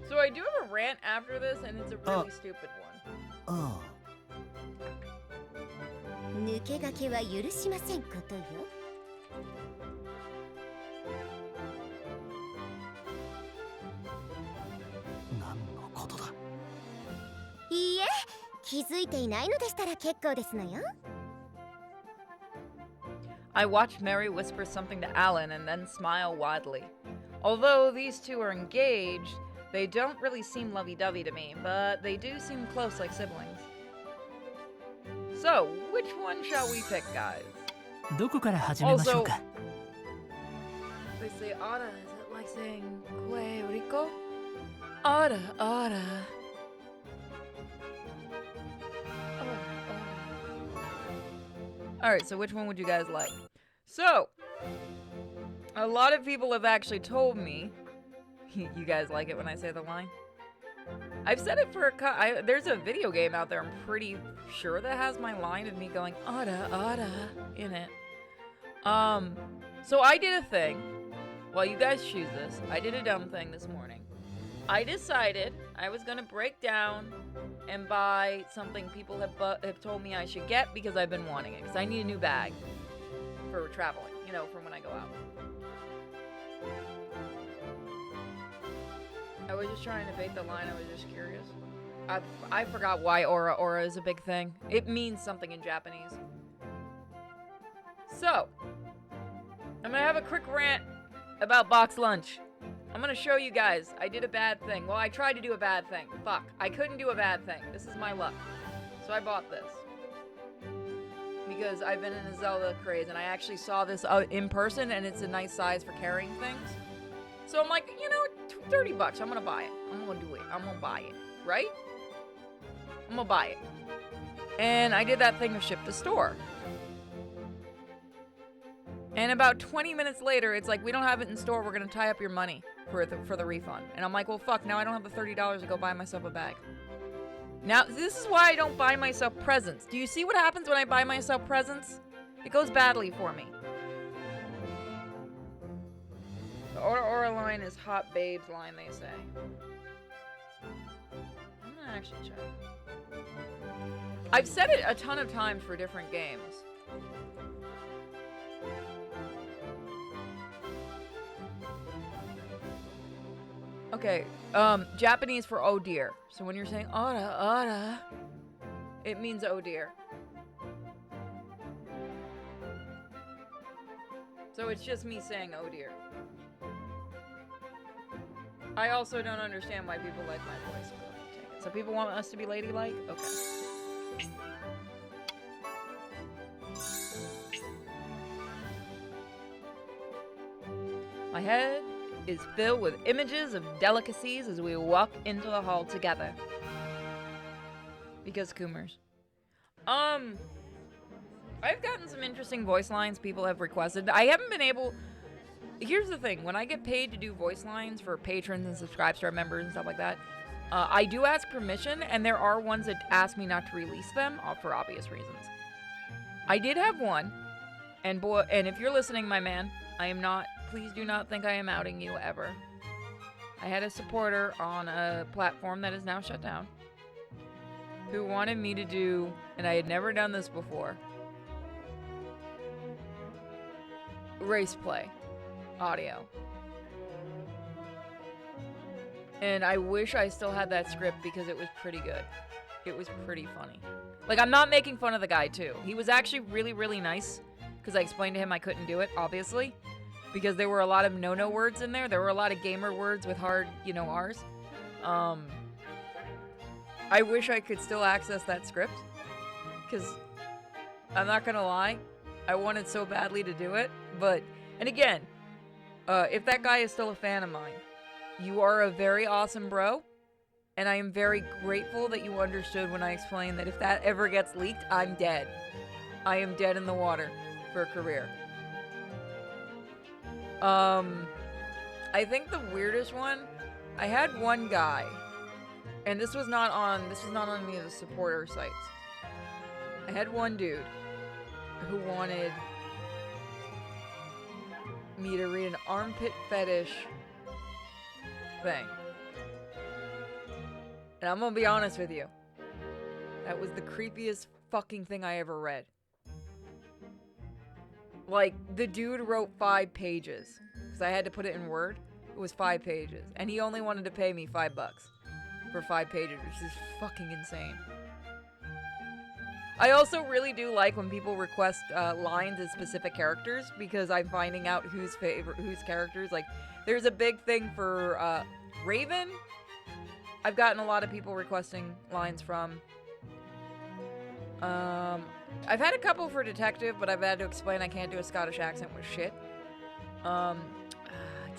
So I do have a rant after this, and it's a really stupid one. ああ。抜け駆けは許しませんことよ。何のことだ。いいえ、気づいていないのでしたら結構ですのよ。I watch Mary whisper something to Alan and then smile widely. Although these two are engaged, they don't really seem lovey-dovey to me, but they do seem close like siblings. So, which one shall we pick, guys? どこから始めましょうか。 They say Ada, is it like saying Que Rico? Ada, Ada. Alright, so which one would you guys like? So, a lot of people have actually told me, you guys like it when I say the line? I've said it for there's a video game out there, I'm pretty sure, that has my line of me going, Ada, Ada, in it. So I did a thing, while you guys choose this, I did a dumb thing this morning. I decided I was gonna break down and buy something people have told me I should get because I've been wanting it. Because I need a new bag for traveling, you know, from when I go out. I was just trying to bait the line, I was just curious. I forgot why Aura. Aura is a big thing. It means something in Japanese. So, I'm gonna have a quick rant about box lunch. I'm gonna show you guys. I did a bad thing. Well, I tried to do a bad thing. Fuck. I couldn't do a bad thing. This is my luck. So I bought this. Because I've been in a Zelda craze, and I actually saw this in person, and it's a nice size for carrying things. So I'm like, you know, 30 bucks. I'm gonna buy it. I'm gonna do it. I'm gonna buy it. Right? I'm gonna buy it. And I did that thing of ship to store. And about 20 minutes later, it's like, we don't have it in store. We're going to tie up your money for the refund. And I'm like, well, fuck, now I don't have the $30 to go buy myself a bag. Now, this is why I don't buy myself presents. Do you see what happens when I buy myself presents? It goes badly for me. The Aura line is hot babes line, they say. I'm going to actually check. I've said it a ton of times for different games. Okay, Japanese for oh dear. So when you're saying Ara, Ara, it means oh dear. So it's just me saying oh dear. I also don't understand why people like my voice. So people want us to be ladylike? Okay. My head is filled with images of delicacies as we walk into the hall together. Because Coomers. I've gotten some interesting voice lines people have requested. I haven't been able... Here's the thing. When I get paid to do voice lines for patrons and Subscribe Members and stuff like that, I do ask permission, and there are ones that ask me not to release them for obvious reasons. I did have one, and boy, and if you're listening, my man, I am not... Please do not think I am outing you ever. I had a supporter on a platform that is now shut down who wanted me to do, and I had never done this before, race play audio. And I wish I still had that script because it was pretty good. It was pretty funny. Like, I'm not making fun of the guy, too. He was actually really, really nice because I explained to him I couldn't do it, obviously. because there were a lot of no-no words in there. There were a lot of gamer words with hard, you know, R's. I wish I could still access that script, because I'm not gonna lie, I wanted so badly to do it, but, and again, if that guy is still a fan of mine, you are a very awesome bro, and I am very grateful that you understood when I explained that if that ever gets leaked, I'm dead. I am dead in the water for a career. I think the weirdest one, I had one guy, and this was not on any of the supporter sites. I had one dude who wanted me to read an armpit fetish thing. And I'm gonna be honest with you. That was the creepiest fucking thing I ever read. Like, the dude wrote 5 pages. Because I had to put it in Word. It was 5 pages. And he only wanted to pay me $5 for 5 pages, which is fucking insane. I also really do like when people request lines as specific characters, because I'm finding out whose characters. Like, there's a big thing for Raven. I've gotten a lot of people requesting lines from. I've had a couple for Detective, but I've had to explain I can't do a Scottish accent with shit.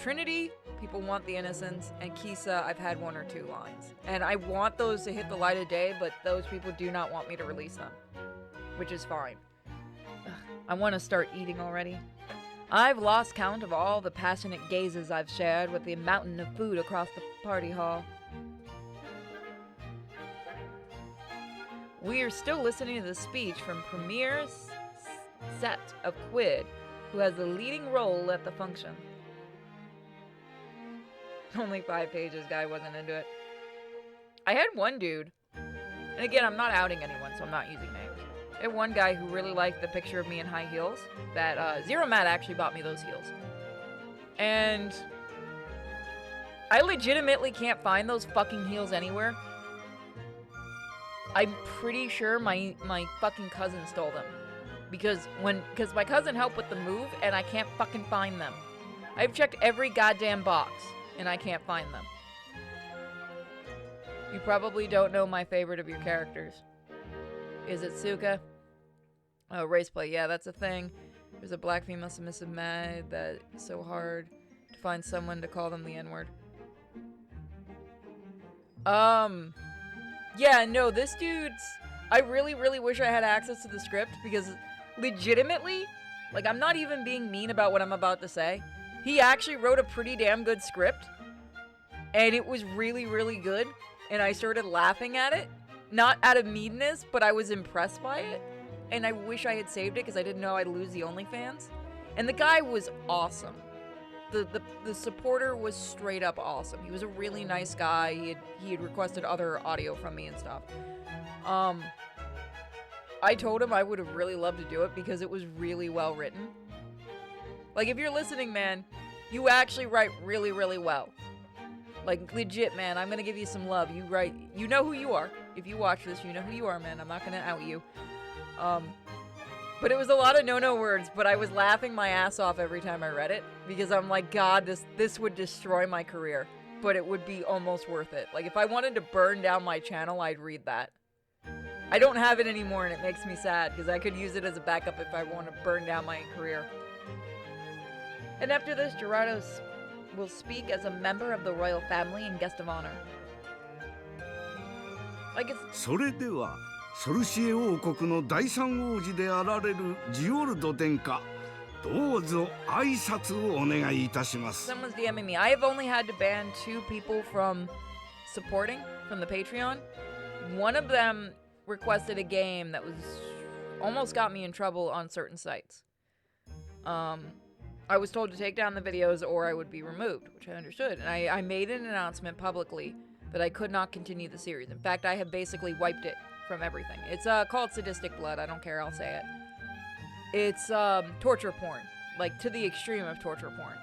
Trinity, people want the innocence, and Kisa, I've had 1 or 2 lines. And I want those to hit the light of day, but those people do not want me to release them. Which is fine. Ugh, I want to start eating already. I've lost count of all the passionate gazes I've shared with the mountain of food across the party hall. We are still listening to the speech from Premier Set of Quid, who has the leading role at the function. Only 5 pages, guy wasn't into it. I had one dude, and again, I'm not outing anyone, so I'm not using names. I had one guy who really liked the picture of me in high heels, that Zero Matt actually bought me those heels. And I legitimately can't find those fucking heels anywhere. I'm pretty sure my fucking cousin stole them. Because my cousin helped with the move, and I can't fucking find them. I've checked every goddamn box, and I can't find them. You probably don't know my favorite of your characters. Is it Suka? Oh, raceplay, yeah, that's a thing. There's a black female submissive mad that is so hard to find someone to call them the N-word. Yeah, no, this dude's... I really, really wish I had access to the script, because legitimately, like, I'm not even being mean about what I'm about to say. He actually wrote a pretty damn good script, and it was really, really good, and I started laughing at it. Not out of meanness, but I was impressed by it, and I wish I had saved it, because I didn't know I'd lose the OnlyFans. And the guy was awesome. The supporter was straight up awesome. He was a really nice guy. He had requested other audio from me and stuff. I told him I would have really loved to do it because it was really well written. Like, if you're listening, man, you actually write really, really well. Like, legit, man, I'm gonna give you some love. You know who you are. If you watch this, you know who you are, man. I'm not gonna out you. But it was a lot of no-no words, but I was laughing my ass off every time I read it, because I'm like, God, this would destroy my career, but it would be almost worth it. Like, if I wanted to burn down my channel, I'd read that. I don't have it anymore, and it makes me sad, because I could use it as a backup if I want to burn down my career. And after this, Gerardo will speak as a member of the royal family and guest of honor. Like, it's... それではソルシエ王国の第三王子であられるジオルド殿下、どうぞ挨拶をお願いいたします。 Someone's DMing me. I have only had to ban 2 people from supporting from the Patreon. One of them requested a game that was almost got me in trouble on certain sites. I was told to take down the videos or I would be removed, which I understood. And I made an announcement publicly that I could not continue the series. In fact, I have basically wiped it from everything. It's called Sadistic Blood. I don't care, I'll say it. It's torture porn, like to the extreme of torture porn.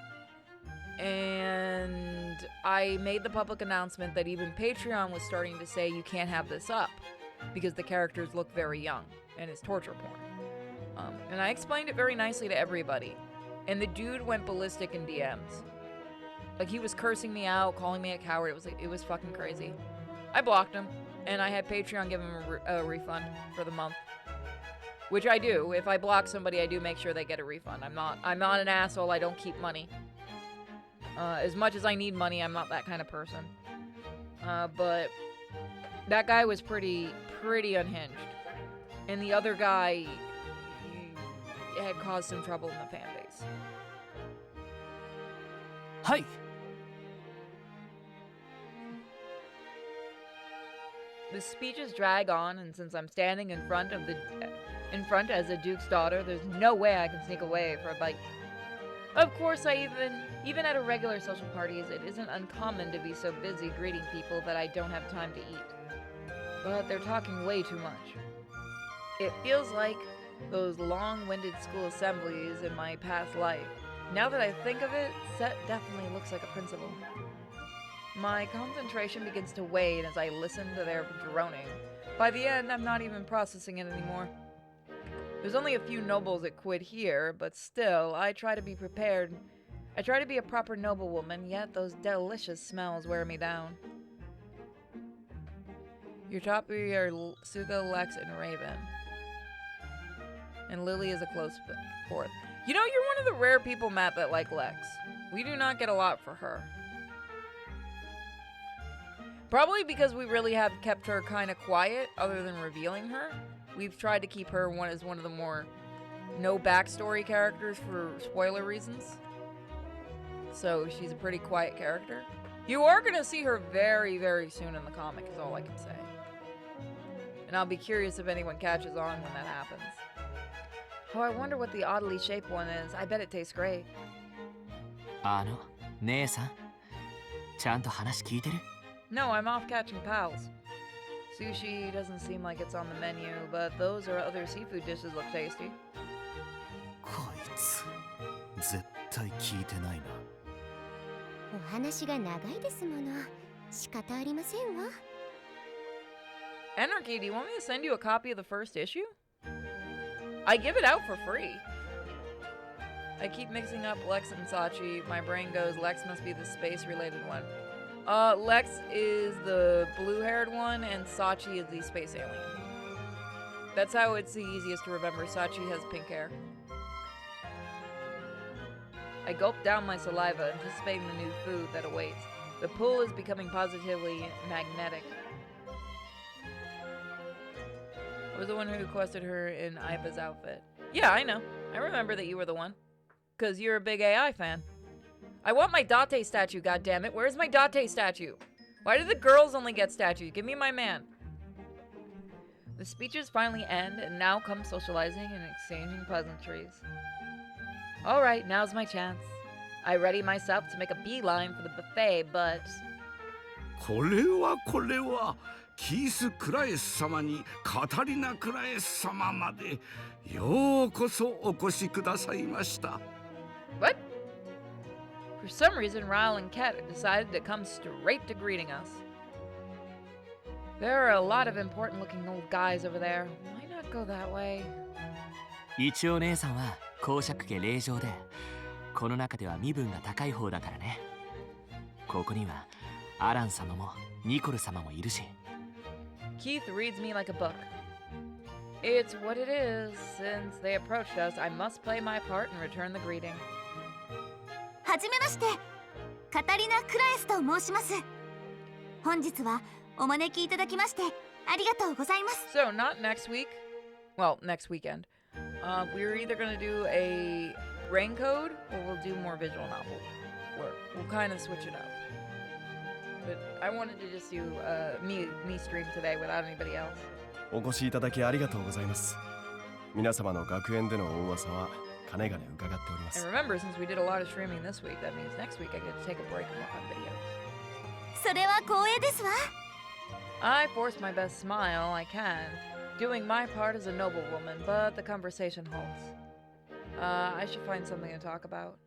And I made the public announcement that even Patreon was starting to say you can't have this up because the characters look very young and it's torture porn. And I explained it very nicely to everybody. And the dude went ballistic in DMs. Like, he was cursing me out, calling me a coward. It was fucking crazy. I blocked him, and I had Patreon give him a refund for the month. Which I do. If I block somebody, I do make sure they get a refund. I'm not an asshole. I don't keep money. As much as I need money, I'm not that kind of person. But that guy was pretty unhinged. And the other guy had caused some trouble in the fan base. Hi. The speeches drag on, and since I'm standing in front as a duke's daughter, there's no way I can sneak away for a bite. Of course, even at a regular social parties, it isn't uncommon to be so busy greeting people that I don't have time to eat. But they're talking way too much. It feels like those long-winded school assemblies in my past life. Now that I think of it, Set definitely looks like a principal. My concentration begins to wane as I listen to their droning. By the end, I'm not even processing it anymore. There's only a few nobles that quit here, but still, I try to be prepared. I try to be a proper noblewoman, yet those delicious smells wear me down. Your top three are Suga, Lex, and Raven. And Lily is a close fourth. You know, you're one of the rare people, Matt, that like Lex. We do not get a lot for her. Probably because we really have kept her kind of quiet, other than revealing her. We've tried to keep her as one of the more no backstory characters for spoiler reasons. So she's a pretty quiet character. You are going to see her very, very soon in the comic, is all I can say. And I'll be curious if anyone catches on when that happens. Oh, I wonder what the oddly shaped one is. I bet it tastes great. 姉さん、ちゃんと話聞いてる? No, I'm off catching pals. Sushi doesn't seem like it's on the menu, but those or other seafood dishes look tasty. こいつ絶対聞いてないな。お話が長いですもの。仕方ありませんわ。Anarchy, do you want me to send you a copy of the first issue? I give it out for free. I keep mixing up Lex and Sachi. My brain goes, Lex must be the space-related one. Lex is the blue-haired one, and Sachi is the space alien. That's how it's the easiest to remember. Sachi has pink hair. I gulp down my saliva, anticipating the new food that awaits. The pull is becoming positively magnetic. I was the one who requested her in Aiba's outfit. Yeah, I know. I remember that you were the one. 'Cause you're a big AI fan. I want my Date statue, goddammit. Where's my Date statue? Why do the girls only get statues? Give me my man. The speeches finally end, and now come socializing and exchanging pleasantries. Alright, now's my chance. I ready myself to make a beeline for the buffet, but... これはキース・クラエス様にカタリナ・クラエス様までようこそお越しくださいました。 What? For some reason, Ryle and Ket decided to come straight to greeting us. There are a lot of important-looking old guys over there. Why not go that way? 一応姉さんは公爵家令嬢で、この中では身分が高い方だからね。ここにはアラン様もニコル様もいるし。 Keith reads me like a book. It's what it is. Since they approached us, I must play my part and return the greeting. はじめまして、カタリナ・クラエスと申します。本日はお招きいただきましてありがとうございます。 So, not next week. Well, next weekend. We're either going to do a rain code or we'll do more visual novel work. We'll kind of switch it up. But I wanted to just do me stream today without anybody else. お越しいただきありがとうございます。皆様の学園でのお噂はかねがね伺っておりま And す。 remember, since we did a lot of streaming this week, that means next week I get to take a break and work on videos. それは光栄ですわ。I force my best smile I can, doing my part as a noblewoman, but the conversation halts. I should find something to talk about.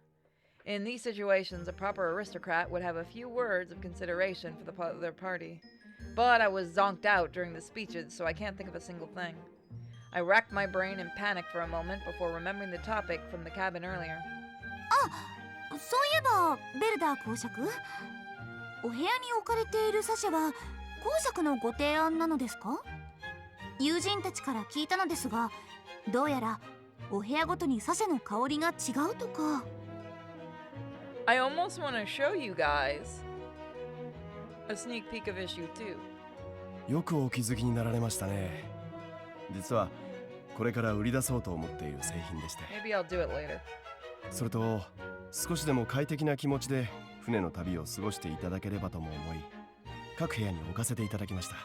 In these situations, a proper aristocrat would have a few words of consideration for their party. But I was zonked out during the speeches, so I can't think of a single thing. I racked my brain in panic for a moment before remembering the topic from the cabin earlier. そういえばベルダー公爵、お部屋に置かれているサシェは公爵のご提案なのですか？友人たちから聞いたのですが、どうやらお部屋ごとにサシェの香りが違うとか。I almost want to show you guys a sneak peek of issue 2. よくお気づきになられましたね。実はこれから売り出そうと思っている製品でして。Maybe I'll do it later. それと少しでも快適な気持ちで船の旅を過ごしていただければとも思い、各部屋に置かせていただきました。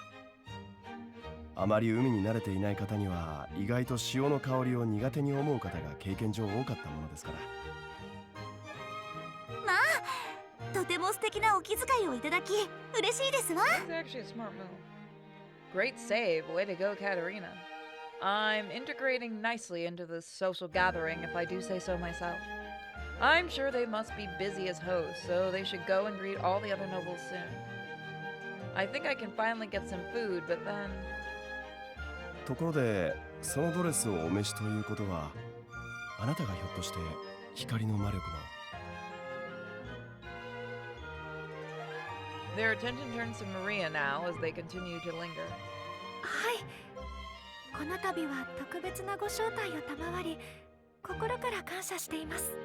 あまり海に慣れていない方には意外と潮の香りを苦手に思う方が経験上多かったものですから。まあ、とても素敵なお気遣いをいただき嬉しいですわ。 That's actually a smart move. Great save. Way to go, Katarina. I'm integrating nicely into this social gathering, if I do say so myself. I'm sure they must be busy as hosts, so they should go and greet all the other nobles soon. I think I can finally get some food, but then... ところでそのドレスをお召しということは、あなたがひょっとして光の魔力の。 Their attention turns to Maria now as they continue to linger. はい、この度は特別なご招待を賜り、心から感謝しています。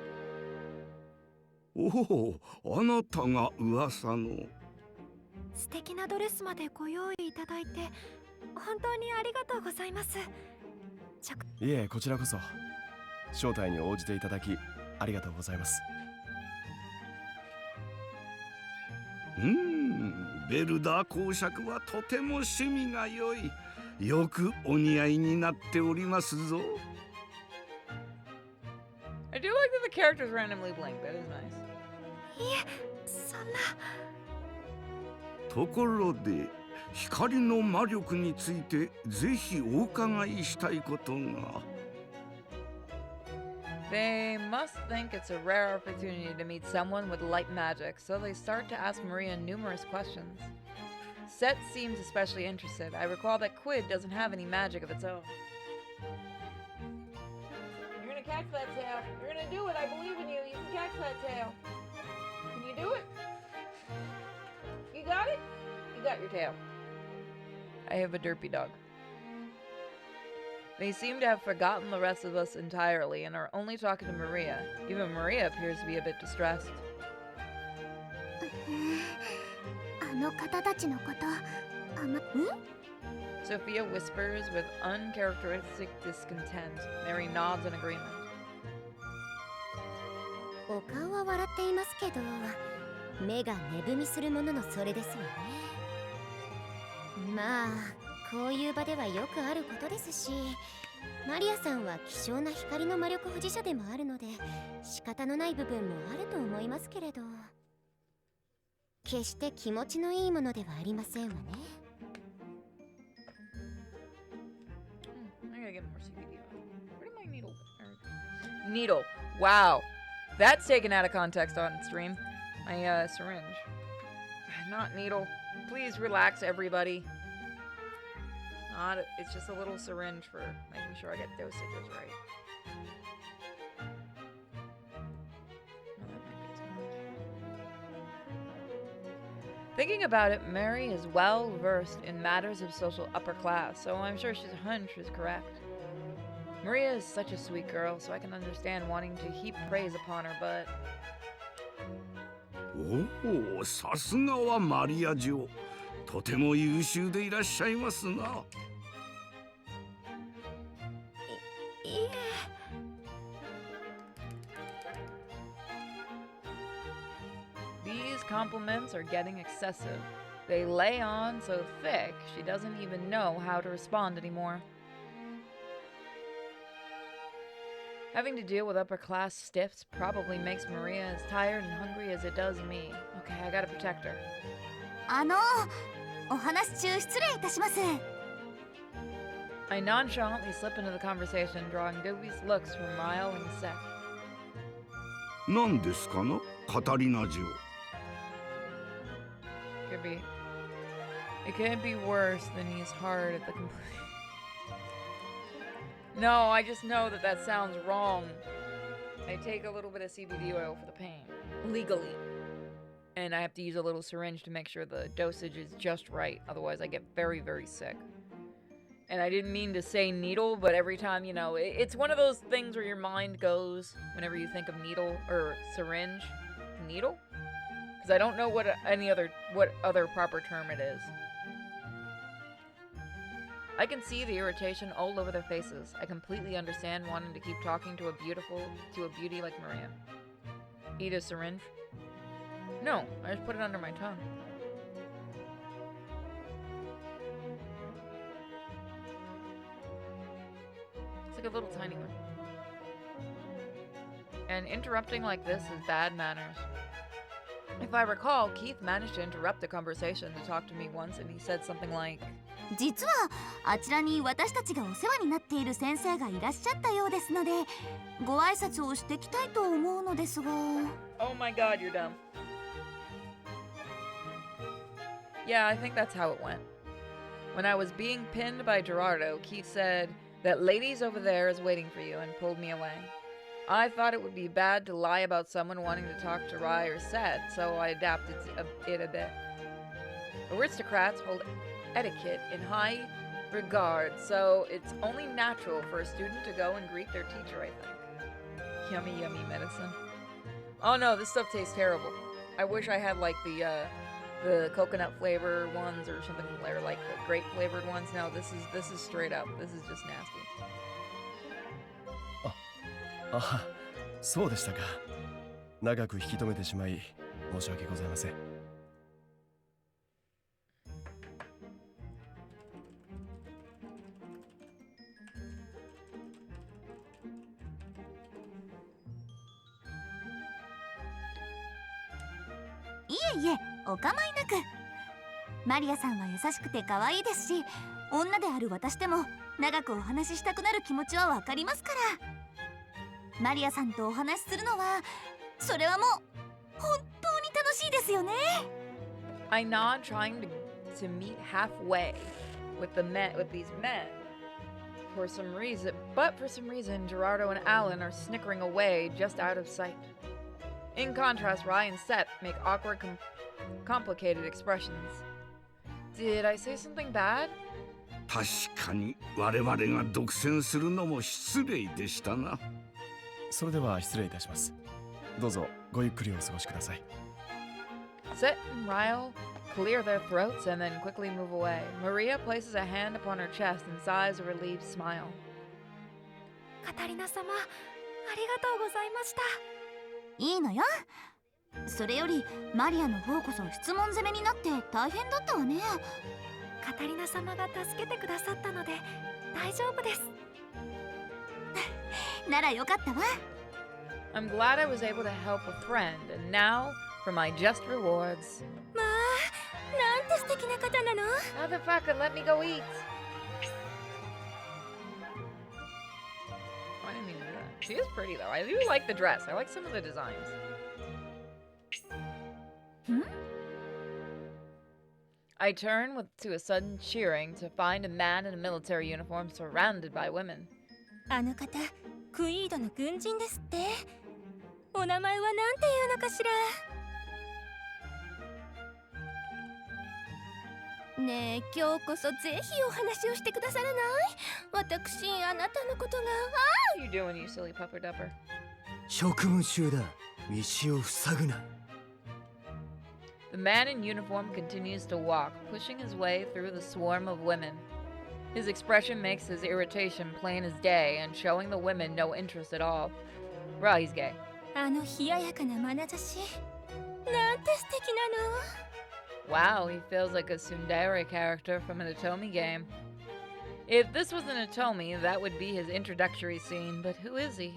おお、あなたが噂の。素敵なドレスまでご用意いただいて本当にありがとうございます。いえ、こちらこそ招待に応じていただきありがとうございます。ベルダー公爵はとても趣味が良い。よくお似合いになっておりますぞ。I do like that the characters randomly blink. That is nice. いえ、そんな。ところで、光の魔力についてぜひお伺いしたいことが。They must think it's a rare opportunity to meet someone with light magic, so they start to ask Maria numerous questions. Set seems especially interested. I recall that Quid doesn't have any magic of its own. You're gonna catch that tail. You're gonna do it. I believe in you. You can catch that tail. Can you do it? You got it? You got your tail. I have a derpy dog. They seem to have forgotten the rest of us entirely and are only talking to Maria. Even Maria appears to be a bit distressed. あの方たちのこと、Sophia whispers with uncharacteristic discontent. Mary nods in agreement. お顔は笑っていますけど、目が寝踏みするもののそれですわね。まあ、こういう場ではよくあることですし、マリアさんは希少な光の魔力保持者でもあるので仕方のない部分もあると思いますけれど、決して気持ちのいいものではありませんわね。I gotta get more CBD. Where did my needle? Needle. Wow. That's taken out of context on stream. My syringe. Not needle. Please relax, everybody. It's just a little syringe for making sure I get dosages right. Thinking about it, Mary is well versed in matters of social upper class, so I'm sure she's hunch is correct. Maria is such a sweet girl, so I can understand wanting to heap praise upon her, but... おお、さすがはマリア嬢。とても優秀でいらっしゃいますな。These compliments are getting excessive. They lay on so thick, she doesn't even know how to respond anymore. Having to deal with upper-class stiffs probably makes Maria as tired and hungry as it does me. Okay, I gotta protect her. お話中失礼いたします。I nonchalantly slip into the conversation, drawing dubious looks from Ryle and Seth. 何ですかな、カタリナ嬢。It can't be worse than he's hard at the complete. No, I just know that sounds wrong. I take a little bit of CBD oil for the pain, legally. And I have to use a little syringe to make sure the dosage is just right. Otherwise, I get very, very sick. And I didn't mean to say needle, but every time, it's one of those things where your mind goes whenever you think of needle or syringe. Needle? Because I don't know what other proper term it is. I can see the irritation all over their faces. I completely understand wanting to keep talking to a beauty like Maria. Eat a syringe? No, I just put it under my tongue. It's like a little tiny one. And interrupting like this is bad manners. If I recall, Keith managed to interrupt the conversation to talk to me once, and he said something like, 実はあちらに私たちがお世話になっている先生がいらっしゃったようですので、ご挨拶をしてきたいと思うのですが。 Oh my god, you're dumb. Yeah, I think that's how it went. When I was being pinned by Gerardo, Keith said, "That lady's over there is waiting for you," and pulled me away. I thought it would be bad to lie about someone wanting to talk to Rai or Seth, so I adapted it a bit. Aristocrats hold etiquette in high regard, so it's only natural for a student to go and greet their teacher, I think. Yummy, yummy medicine. Oh no, this stuff tastes terrible. I wish I had like the coconut flavor ones or something, or like the grape flavored ones. No, this is straight up. This is just nasty. あ、そうでしたか。長く引き止めてしまい申し訳ございません。いえいえ、お構いなく。マリアさんは優しくて可愛いですし、女である私でも長くお話ししたくなる気持ちはわかりますから。マリアさんとお話しするのは、それはもう本当に楽しいですよね。I nod, trying to meet halfway with these men. For some reason, Gerardo and Alan are snickering away just out of sight. In contrast, Rai and Seth make awkward, complicated expressions. Did I say something bad? 確かに我々が独占するのも失礼でしたな。それでは失礼いたします。どうぞごゆっくりお過ごしください。Seth and Ryle clear their throats and then quickly move away. Maria places a hand upon her chest and sighs a relieved smile. カタリナ様、ありがとうございました。いいのよ。それよりマリアの方こそ質問攻めになって大変だったわね。カタリナ様が助けてくださったので大丈夫です。ならよかったわ。I'm glad I was able to help a friend, and now for my just rewards. まあ、なんて素敵な方なの。Motherfucker, let me go eat. Oh, I didn't mean to do that. She is pretty though. I do like the dress. I like some of the designs. I turn to a sudden cheering to find a man in a military uniform surrounded by women. あの方、クイードの軍人ですって。お名前はなんていうのかしら。ねえ、今日こそぜひお話をしてくださらない？私、あなたのことが。What are you doing, you silly pupper dupper? 職務中だ。道を塞ぐな。The man in uniform continues to walk, pushing his way through the swarm of women. His expression makes his irritation plain as day and showing the women no interest at all. Well, he's gay. あの冷ややかな眼差し。なんて素敵なの。Wow, he feels like a tsundere character from an Atomi game. If this was an Atomi, that would be his introductory scene, but who is he?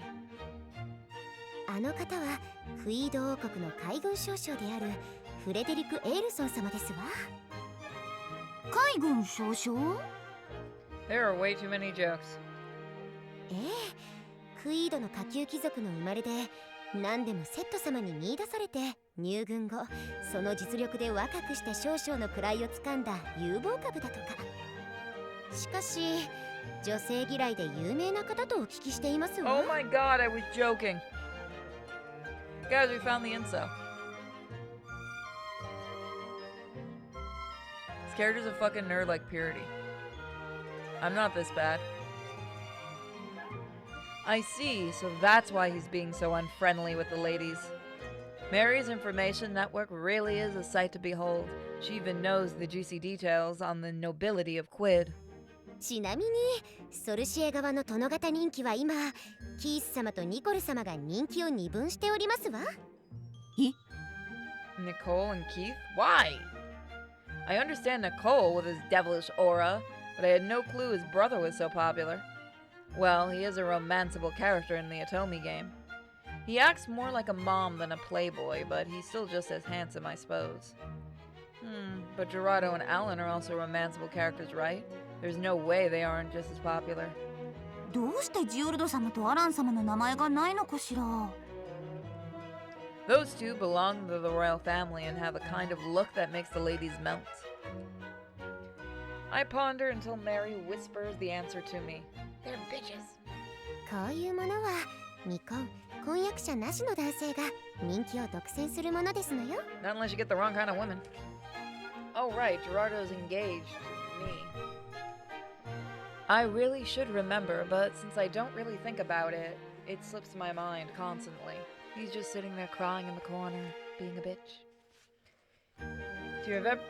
あの方はフイード王国の海軍少将であるフレデリク・エールソン様ですわ。海軍少将？ There are way too many jokes. ええ、クイードの下級貴族の生まれで何でもセット様に見出されて入軍後その実力で若くして少々の位をつかんだ有望株だとか。しかし女性嫌いで有名な方とお聞きしていますわ。Oh my god, I was joking. Guys, we found the incel. This character's a fucking nerd like Purity. I'm not this bad. I see, so that's why he's being so unfriendly with the ladies. Mary's information network really is a sight to behold. She even knows the juicy details on the nobility of Quid. ちなみにソルシエ側の殿方人気は今キース様とニコル様が人気を二分しておりますわ。 Nicole and Keith? Why? I understand Nicole with his devilish aura, but I had no clue his brother was so popular. Well, he is a romanceable character in the Atomi game. He acts more like a mom than a playboy, but he's still just as handsome, I suppose. But Gerardo and Alan are also romanceable characters, right? There's no way they aren't just as popular. どうしてジオルド様とアラン様の名前がないのかしら。 Those two belong to the royal family and have a kind of look that makes the ladies melt. I ponder until Mary whispers the answer to me. They're bitches. こういうものは未婚、婚約者なしの男性が人気を独占するものですのよ。 Not unless you get the wrong kind of women. Oh right, Gerardo's engaged to me. I really should remember, but since I don't really think about it, it slips my mind constantly. He's just sitting there crying in the corner, being a bitch. Do you have ever...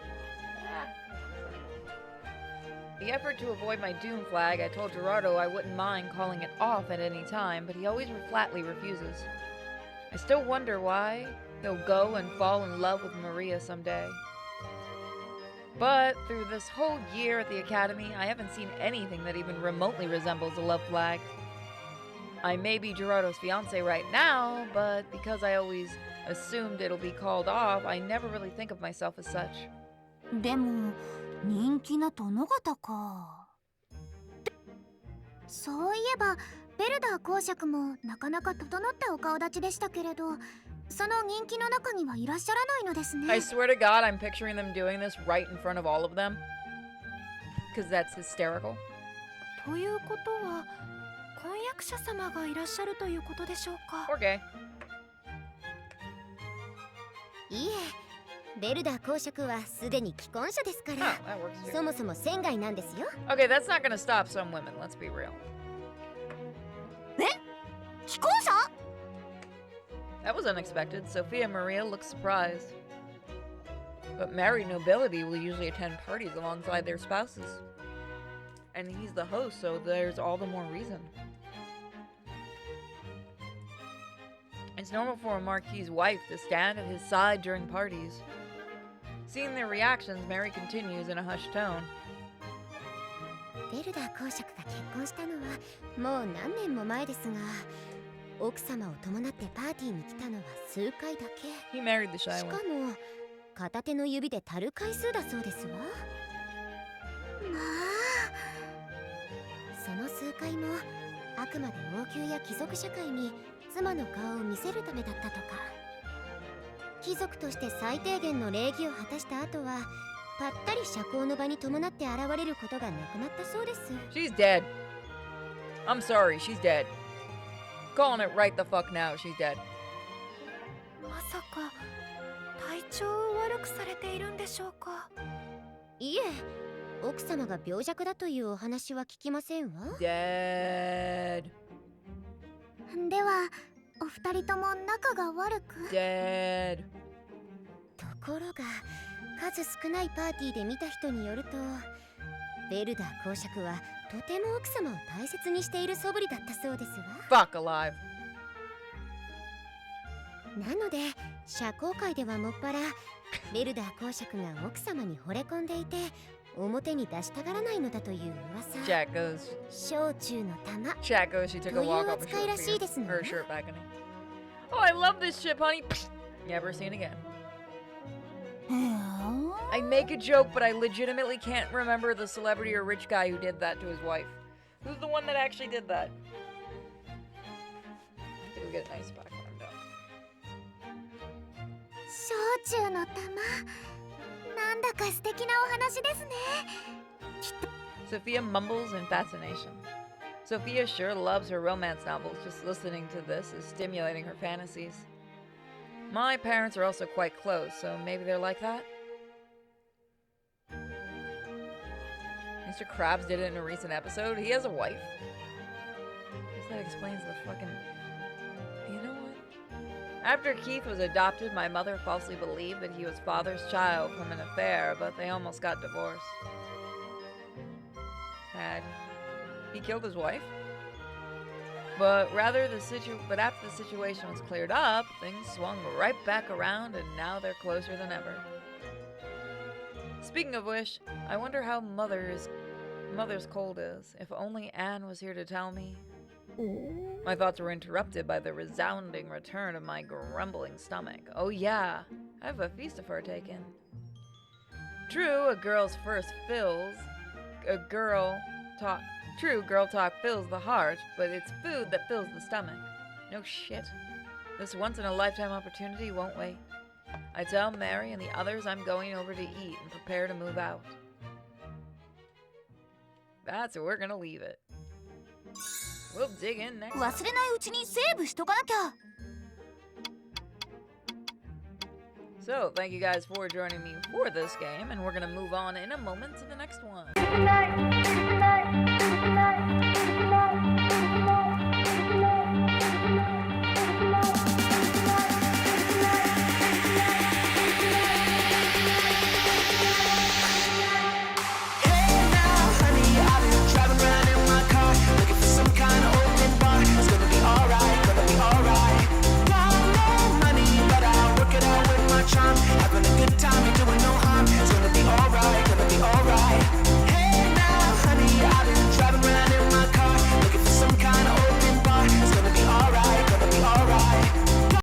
The effort to avoid my doom flag, I told Gerardo I wouldn't mind calling it off at any time, but he always flatly refuses. I still wonder why he'll go and fall in love with Maria someday. But through this whole year at the academy, I haven't seen anything that even remotely resembles a love flag. I may be Gerardo's fiancé right now, but because I always assumed it'll be called off, I never really think of myself as such. でも人気な殿方か。そういえばベルダー公爵もなかなか整ったお顔立ちでしたけれど、その人気の中にはいらっしゃらないのですね。 I swear to God, I'm picturing them doing this right in front of all of them. Because that's hysterical. ということは婚約者様がいらっしゃるということでしょうか。 Or gay. いえ、ベルダー公爵はすでに既婚者ですか Oh, ら、 that works そ too. もそも仙外なんですよ。 Okay, that's not gonna stop some women, let's be real. 既婚者？ That was unexpected. Sophia Maria looks surprised. But married nobility will usually attend parties alongside their spouses. And he's the host, so there's all the more reason. It's normal for a marquis's wife to stand at his side during parties. Seeing their reactions, Mary continues in a hushed tone. ベルダー公爵が結婚したのはもう何年も前ですが、奥様を伴ってパーティーに来たのは数回だけ。 He married the し shy か one. も片手の指で足る回数だそうですわ。まあ、その数回もあくまで王宮や貴族社会に妻の顔を見せるためだったとか。貴族として最低限の礼儀を果たした後はぱったり社交の場に伴って現れることがなくなったそうです。 She's dead. I'm sorry, she's dead. Calling it right the fuck now, she's dead. まさか体調を悪くされているんでしょうか。いえ、奥様が病弱だというお話は聞きませんわ。 Dead. ではお二人とも仲が悪く。 Dead. ところが数少ないパーティーで見た人によると、ベルダー公爵はとても奥様を大切にしている素振りだったそうですわ。 Fuck alive. なので社交界ではもっぱらベルダー公爵が奥様に惚れ込んでいて表に出したがらないのだという噂。 Jack goes. 小中の玉。 Jack goes. She took a walk off her扱いらしいですのね。 shirt balcony. Oh, I love this ship, honey. Never seen again. I make a joke, but I legitimately can't remember the celebrity or rich guy who did that to his wife. Who's the one that actually did that? I have to go get a nice pack when I'm done. 小中の玉。なんだか素敵なお話ですね。 Sophia mumbles in fascination. Sophia sure loves her romance novels. Just listening to this is stimulating her fantasies. My parents are also quite close, so maybe they're like that. Mr. Krabs did it in a recent episode. He has a wife. I guess that explains the fucking... You know what? After Keith was adopted, my mother falsely believed that he was father's child from an affair, but they almost got divorced. Had he killed his wife? But after the situation was cleared up, things swung right back around, and now they're closer than ever. Speaking of which, I wonder how Mother's cold is. If only Anne was here to tell me. My thoughts were interrupted by the resounding return of my grumbling stomach. Oh yeah, I have a feast to partake in. True, girl talk fills the heart, but it's food that fills the stomach. No shit. This once-in-a-lifetime opportunity won't wait. I tell Mary and the others I'm going over to eat and prepare to move out. That's where we're gonna leave it. We'll dig in next time. 忘れないうちにセーブしとかなきゃ。 So, thank you guys for joining me for this game, and we're gonna move on in a moment to the next one.